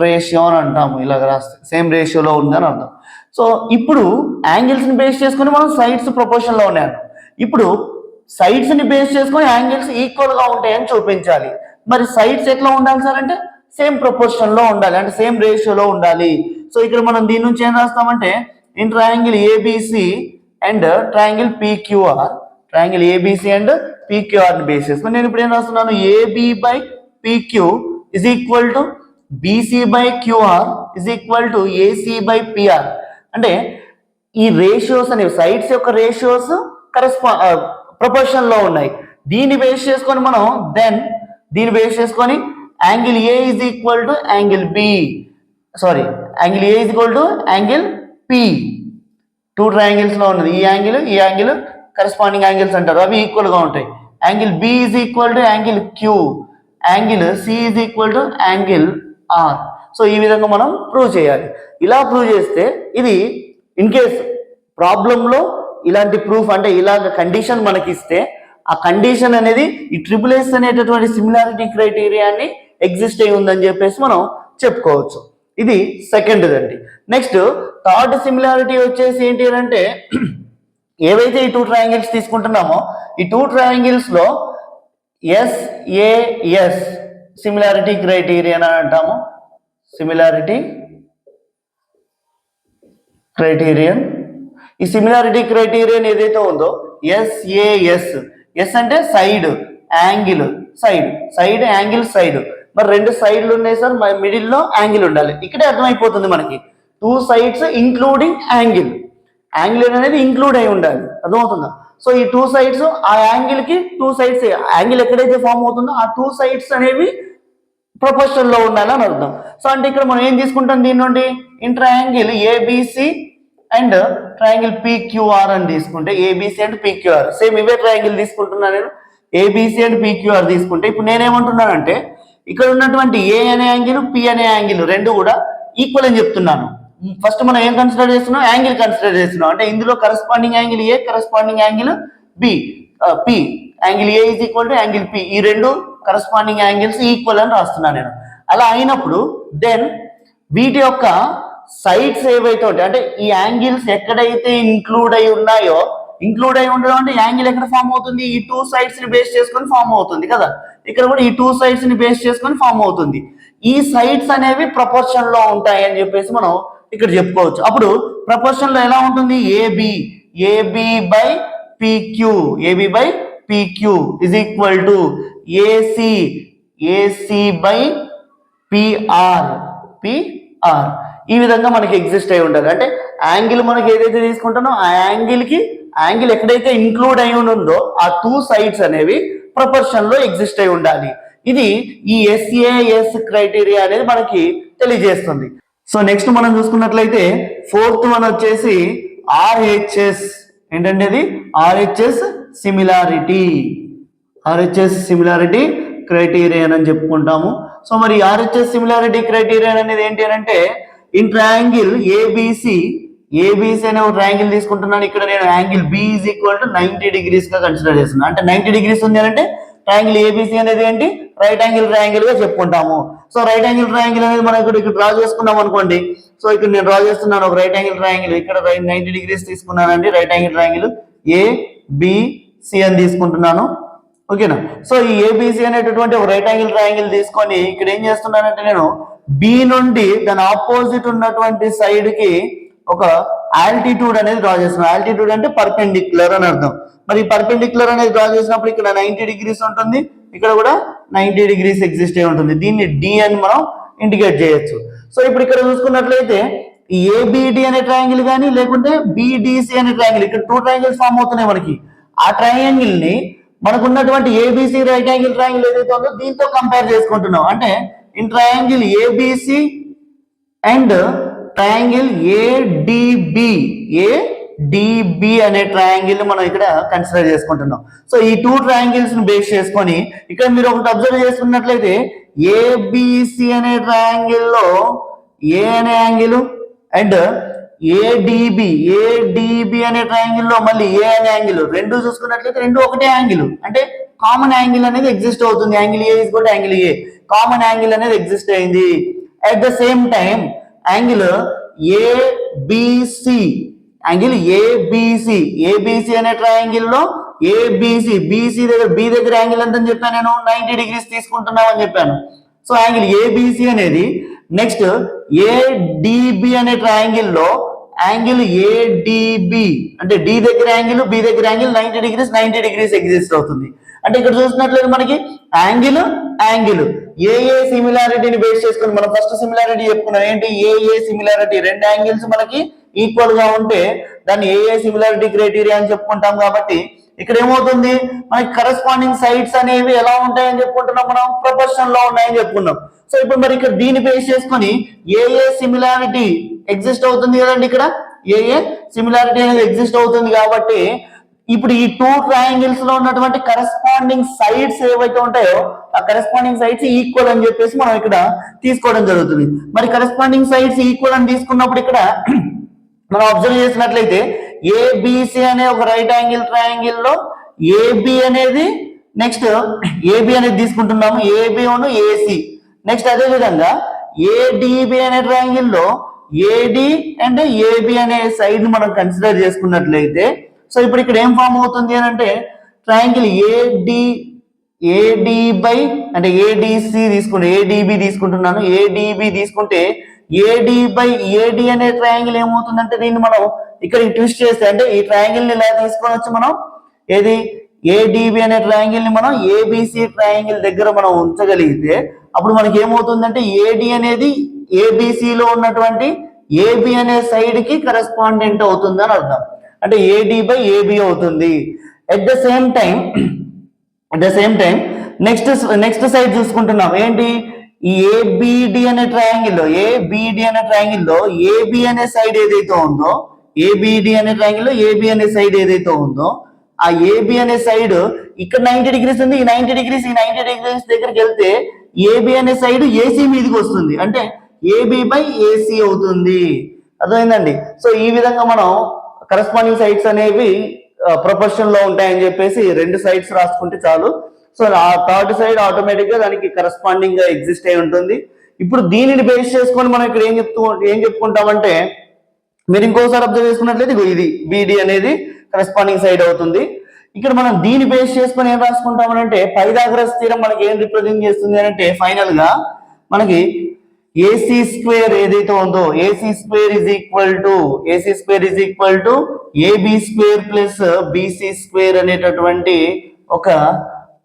రేషియో అని అంటాము. ఇలాగ రాస్తే సేమ్ రేషియోలో ఉందని అర్థం. సో ఇప్పుడు యాంగిల్స్ ని బేస్ చేసుకొని మనం సైడ్స్ ప్రపోర్షన్ లో ఉన్నాయన్నాం. ఇప్పుడు సైడ్స్ ని బేస్ చేసుకొని యాంగిల్స్ ఈక్వల్ గా ఉంటాయని చూపించాలి. మరి సైడ్స్ ఎట్లా ఉండాలి సార్ అంటే సేమ్ ప్రపోర్షన్ లో ఉండాలి, అంటే సేమ్ రేషియోలో ఉండాలి. సో ఇక్కడ మనం దీని నుంచి ఏం రాస్తామంటే, in triangle ABC and triangle PQR, triangle ABC and PQR ని బేస్ చేసుకొని నేను ఇప్పుడు ఏం రాస్తున్నాను, AB by PQ is equal to BC by QR is equal to AC by PR. అంటే ఈ రేషియోస్ అనేవి సైడ్స్ యొక్క రేషియోస్ ప్రపోర్షన్ లో ఉన్నాయి. దీన్ని బేస్ చేసుకొని మనం దీన్ని బేస్ చేసుకొని angle A is equal to angle B, angle A is equal to angle P. Two triangles లో ఉన్నది, ఈ యాంగిల్ కరెస్పాండింగ్ యాంగిల్స్ అంటారు, అవి ఈక్వల్ గా ఉంటాయి. Angle B is equal to angle Q, angle C is equal to angle R. So ఈ విధంగా మనం ప్రూవ్ చేయాలి. ఇలా ప్రూవ్ చేస్తే ఇది ఇన్ కేస్ ప్రాబ్లంలో ఇలాంటి ప్రూఫ్ అంటే ఇలాగ కండిషన్ మనకి ఇస్తే, ఆ కండిషన్ అనేది ఈ ట్రిపుల్ ఎస్ అనేటటువంటి సిమిలారిటీ క్రైటీరియాని ఎగ్జిస్ట్ అయి ఉందని చెప్పేసి మనం చెప్పుకోవచ్చు. ఇది సెకండ్ అండి. నెక్స్ట్ థర్డ్ సిమిలారిటీ వచ్చేసి ఏంటి అంటే, ఏవైతే ఈ టూ ట్రయాంగిల్స్ తీసుకుంటున్నామో ఈ టూ ట్రయాంగిల్స్ లో ఎస్ఏఎస్ సిమిలారిటీ క్రైటీరియా అని అంటాము. Similarity criterion. ఈ సిమిలారిటీ క్రైటీరియన్ ఏదైతే ఉందో ఎస్ఏఎస్, ఎస్ అంటే side angle, side angle side. మరి రెండు సైడ్లు ఉన్నాయి సార్, మిడిల్ లో యాంగిల్ ఉండాలి. ఇక్కడే అర్థమైపోతుంది మనకి, టూ సైడ్స్ ఇంక్లూడింగ్ యాంగిల్ అనేది ఇంక్లూడ్ అయి ఉండాలి. అర్థమవుతుందా? సో ఈ టూ సైడ్స్, ఆ యాంగిల్ కి టూ సైడ్స్, యాంగిల్ ఎక్కడైతే ఫామ్ అవుతుందో ఆ టూ సైడ్స్ అనేవి ప్రపోర్షన్ లో ఉండాలని అర్థం. సో అంటే ఇక్కడ మనం ఏం తీసుకుంటాం దీని నుండి, in triangle ABC and triangle PQR అని తీసుకుంటే, ఏబిసి అండ్ పిక్యూఆర్ సేమ్ ఇవే ట్రయాంగిల్ తీసుకుంటున్నాను నేను. ఏబిసి అండ్ పిక్యూఆర్ తీసుకుంటే ఇప్పుడు నేనేమంటున్నానంటే, ఇక్కడ ఉన్నటువంటి ఏ అనే యాంగిల్ పి అనే యాంగిల్ రెండు కూడా ఈక్వల్ అని చెప్తున్నాను. ఫస్ట్ మనం ఏం కన్సిడర్ చేస్తున్నాం, యాంగిల్ కన్సిడర్ చేస్తున్నాం. అంటే ఇందులో corresponding angle A, corresponding angle B, P, angle A is equal to angle P, ఈ రెండు కరెస్పాండింగ్ యాంగిల్స్ ఈక్వల్ అని రాస్తున్నాను నేను. అలా అయినప్పుడు దెన్ వీటి యొక్క సైడ్స్ ఏవైతే ఉంటాయి, అంటే ఈ యాంగిల్స్ ఎక్కడైతే ఇంక్లూడ్ అయి ఉన్నాయో, ఇంక్లూడ్ అయి ఉండడం అంటే యాంగిల్ ఎక్కడ ఫామ్ అవుతుంది, ఈ టూ సైడ్స్ ని బేస్ చేసుకొని ఫామ్ అవుతుంది కదా. ఇక్కడ కూడా ఈ టూ సైడ్స్ ని బేస్ చేసుకొని ఫామ్ అవుతుంది. ఈ సైడ్స్ అనేవి ప్రపోర్షన్ లో ఉంటాయి అని చెప్పేసి మనం ఇక్కడ చెప్పుకోవచ్చు. అప్పుడు ప్రపోర్షన్ లో ఎలా ఉంటుంది, AB by PQ is equal to AC by PR. ఈ విధంగా మనకి ఎగ్జిస్ట్ అయి ఉండాలి. అంటే యాంగిల్ మనకి ఏదైతే తీసుకుంటానో ఆ యాంగిల్ ఎక్కడైతే ఇంక్లూడ్ అయి ఉందో ఆ టూ సైడ్స్ అనేవి ప్రపోర్షన్ లో ఎగ్జిస్ట్ అయి ఉండాలి. ఇది ఈ ఎస్ఏఎస్ క్రైటీరియా అనేది మనకి తెలియజేస్తుంది. సో నెక్స్ట్ మనం చూసుకున్నట్లయితే ఫోర్త్ వన్ వచ్చేసి ఆర్హెచ్ఎస్. ఏంటంటే ఇది ఆర్హెచ్ఎస్ సిమిలారిటీ క్రైటీరియన్ అని చెప్పుకుంటాము. సో మరి ఆర్హెచ్ఎస్ సిమిలారిటీ క్రైటీరియన్ అనేది ఏంటి అని అంటే, ఇన్ ట్రయాంగిల్ ఏబిసి అనే ఒక ట్రయాంగిల్ తీసుకుంటున్నాను. ఇక్కడ నేను angle B is equal to 90 degrees గా కన్సిడర్ చేస్తున్నాను. అంటే 90 degrees ఉంది అని అంటే ట్రయాంగిల్ ఏబిసి అనేది ఏంటి, రైట్ యాంగిల్ ట్రయాంగిల్ గా చెప్పుకుంటాము. సో రైట్ యాంగిల్ ట్రయాంగిల్ అనేది మనం ఇక్కడ డ్రా చేసుకున్నాం అనుకోండి. సో ఇక్కడ నేను డ్రా చేస్తున్నాను ఒక రైట్ యాంగిల్ ట్రయాంగిల్. ఇక్కడ 90 degrees తీసుకున్నానండి రైట్ యాంగిల్ ట్రయాంగిల్, ఏబిసి అని తీసుకుంటున్నాను. ఓకేనా? సో ఈ ఏబిసి అనేటటువంటి ఒక రైట్ యాంగిల్ ట్రయాంగిల్ తీసుకొని ఇక్కడ ఏం చేస్తున్నానంటే, నేను బి నుండి దాని ఆపోజిట్ ఉన్నటువంటి సైడ్ కి ఒక ఆల్టిట్యూడ్ అనేది డ్రా చేస్తున్నాను. ఆల్టిట్యూడ్ అంటే పర్పెండిక్యులర్ అని అర్థం. మరి పర్పెండిక్యులర్ అనేది డ్రా చేసినప్పుడు ఇక్కడ 90 degrees ఉంటుంది, ఇక్కడ కూడా 90 degrees ఎగ్జిస్ట్ అయి ఉంటుంది. దీన్ని డి అని మనం ఇండికేట్ చేయొచ్చు. సో ఇప్పుడు ఇక్కడ చూసుకున్నట్లయితే ఏబిడి అనే ట్రయాంగిల్ కానీ లేకుంటే బిడిసి అనే ట్రయాంగిల్, ఇక్కడ 2 ట్రయాంగిల్స్ ఫామ్ అవుతున్నాయి మనకి. ఆ ట్రయాంగిల్ ని మనకు ఉన్నటువంటి ఏబిసి రైట్ యాంగిల్ ట్రయాంగిల్ ఏదైతే ఉందో దీంతో కంపేర్ చేసుకుంటున్నాం. అంటే in triangle ABC and triangle ADB అనే ట్రయాంగిల్ మనం ఇక్కడ కన్సిడర్ చేసుకుంటున్నాం. సో ఈ 2 ట్రయాంగిల్స్ ని బేస్ చేసుకొని ఇక్కడ మీరు ఒకటి అబ్జర్వ్ చేసుకున్నట్లయితే ఏబిసి అనే ట్రయాంగిల్ లో ఏ అనే యాంగిల్ అండ్ ఏడిబి అనే ట్రయాంగిల్ లో మళ్ళీ ఏ అనే యాంగిల్, రెండు చూసుకున్నట్లయితే రెండు ఒకటే యాంగిల్. అంటే కామన్ యాంగిల్ అనేది ఎగ్జిస్ట్ అవుతుంది. యాంగిల్ ఏ ఇస్ కూడా యాంగిల్ ఏ, కామన్ యాంగిల్ అనేది ఎగ్జిస్ట్ అయింది. At the same time angle ABC ABC అనే ట్రయాంగిల్ లో ఏబిసి బీసీ దగ్గర బి దగ్గర యాంగిల్ ఎంత అని చెప్పాను నేను, 90 degrees తీసుకుంటున్నాం అని చెప్పాను. సో యాంగిల్ ఏబిసి అనేది నెక్స్ట్ ఏడిబి అనే ట్రయాంగిల్ లో యాంగిల్ ఏడిబి అంటే డి దగ్గర యాంగిల్ బి దగ్గర యాంగిల్ 90 degrees ఎగ్జిస్ట్ అవుతుంది. అంటే ఇక్కడ చూసినట్లయితే మనకి యాంగిల్ ఏ సిమిలారిటీని బేస్ చేసుకుని మనం ఫస్ట్ సిమిలారిటీ చెప్పుకున్నాం. ఏంటి ఏ సిమిలారిటీ, రెండు యాంగిల్స్ మనకి ఈక్వల్ గా ఉంటే దాన్ని ఏ సిమిలారిటీ క్రైటీరియా అని చెప్పుకుంటాం. కాబట్టి ఇక్కడ ఏమవుతుంది మనకి కరెస్పాండింగ్ సైడ్స్ అనేవి ఎలా ఉంటాయని చెప్పుకుంటున్నాం, మనం ప్రపోర్షన్ లో ఉన్నాయని చెప్పుకున్నాం. సో ఇప్పుడు మరి ఇక్కడ దీన్ని బేస్ చేసుకొని ఏ సిమిలారిటీ ఎగ్జిస్ట్ అవుతుంది కదండి. ఇక్కడ ఏ సిమిలారిటీ అనేది ఎగ్జిస్ట్ అవుతుంది. కాబట్టి ఇప్పుడు ఈ 2 ట్రయాంగిల్స్ లో ఉన్నటువంటి కరెస్పాండింగ్ సైడ్స్ ఏవైతే ఉంటాయో ఆ కరెస్పాండింగ్ సైడ్స్ ఈక్వల్ అని చెప్పేసి మనం ఇక్కడ తీసుకోవడం జరుగుతుంది. మరి కరెస్పాండింగ్ సైడ్స్ ఈక్వల్ అని తీసుకున్నప్పుడు ఇక్కడ మనం అబ్జర్వ్ చేసినట్లయితే ఏబిసి అనే ఒక రైట్ యాంగిల్ ట్రయాంగిల్ లో ఏబి అనేది నెక్స్ట్ ఏబి అనేది తీసుకుంటున్నాము, ఏబి ఏసి. నెక్స్ట్ అదే విధంగా ఏడిబి అనే ట్రయాంగిల్ లో ఏడి అండ్ ఏబి అనే సైడ్ ని మనం కన్సిడర్ చేసుకున్నట్లయితే సో ఇప్పుడు ఇక్కడ ఏం ఫామ్ అవుతుంది అని అంటే ట్రయాంగిల్ ఏడి బై అంటే ఏడిసి తీసుకుంటే ఏడిబి తీసుకుంటున్నాను. ఏడిబి తీసుకుంటే ఏడి బై ఏడి అనే ట్రయాంగిల్ ఏమవుతుందంటే దీన్ని మనం ఇక్కడ ట్విస్ట్ చేస్తే అంటే ఈ ట్రయాంగిల్ ని ఇలా తీసుకొని వచ్చి మనం ఏది ఏడిబి అనే ట్రయాంగిల్ ని మనం ఏబిసి ట్రయాంగిల్ దగ్గర మనం ఉంచగలిగితే అప్పుడు మనకి ఏమవుతుందంటే ఏడి అనేది ఏబిసి లో ఉన్నటువంటి ఏబి అనే సైడ్ కి కరెస్పాండెంట్ అవుతుంది అని అర్థం. అంటే ఏడి బై ఏబి అవుతుంది. At the same time next side చూసుకుంటున్నాం. ఏంటి ఈ ఏబిడి అనే ట్రయాంగిల్ లో ఏబి అనే సైడ్ ఏదైతే ఉందో ఏబిడి అనే ట్రయాంగిల్ లో ఏబి అనే సైడ్ ఏదైతే ఉందో ఆ ఏబి అనే సైడ్ ఇక్కడ 90 degrees ఉంది. ఈ 90 degrees దగ్గరికి వెళ్తే ఏబి అనే సైడ్ ఏసీ మీదకి వస్తుంది. అంటే ఏబి బై ఏసీ అవుతుంది. అర్థమైందండి. సో ఈ విధంగా మనం కరెస్పాండింగ్ సైడ్స్ అనేవి ప్రొపోర్షన్ లో ఉంటాయని చెప్పేసి 2 సైడ్స్ రాసుకుంటే చాలు. సో ఆ థర్డ్ సైడ్ ఆటోమేటిక్ గా దానికి కరెస్పాండింగ్ గా ఎగ్జిస్ట్ అయి ఉంటుంది. ఇప్పుడు దీనిని బేస్ చేసుకొని మనం ఇక్కడ ఏం చెప్పుకుంటామంటే మీరు ఇంకోసారి అబ్జర్వ్ చేసుకున్నట్లయితే ఇది బిడి అనేది కరెస్పాండింగ్ సైడ్ అవుతుంది. ఇక్కడ మనం దీన్ని బేస్ చేసుకొని ఏం రాసుకుంటామనంటే పైథాగరస్ థీరం మనకి ఏం రిప్రజెంట్ చేస్తుంది అంటే ఫైనల్ గా మనకి ఏసీ స్క్వేర్ ఏదైతే ఉందో AC square is equal to AB square plus BC square అనేటటువంటి ఒక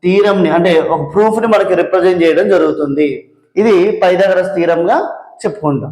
థీరం ని అంటే ఒక ప్రూఫ్ ని మనకి రిప్రజెంట్ చేయడం జరుగుతుంది. ఇది పైథాగరస్ థీరం గా చెప్పుకుంటాం.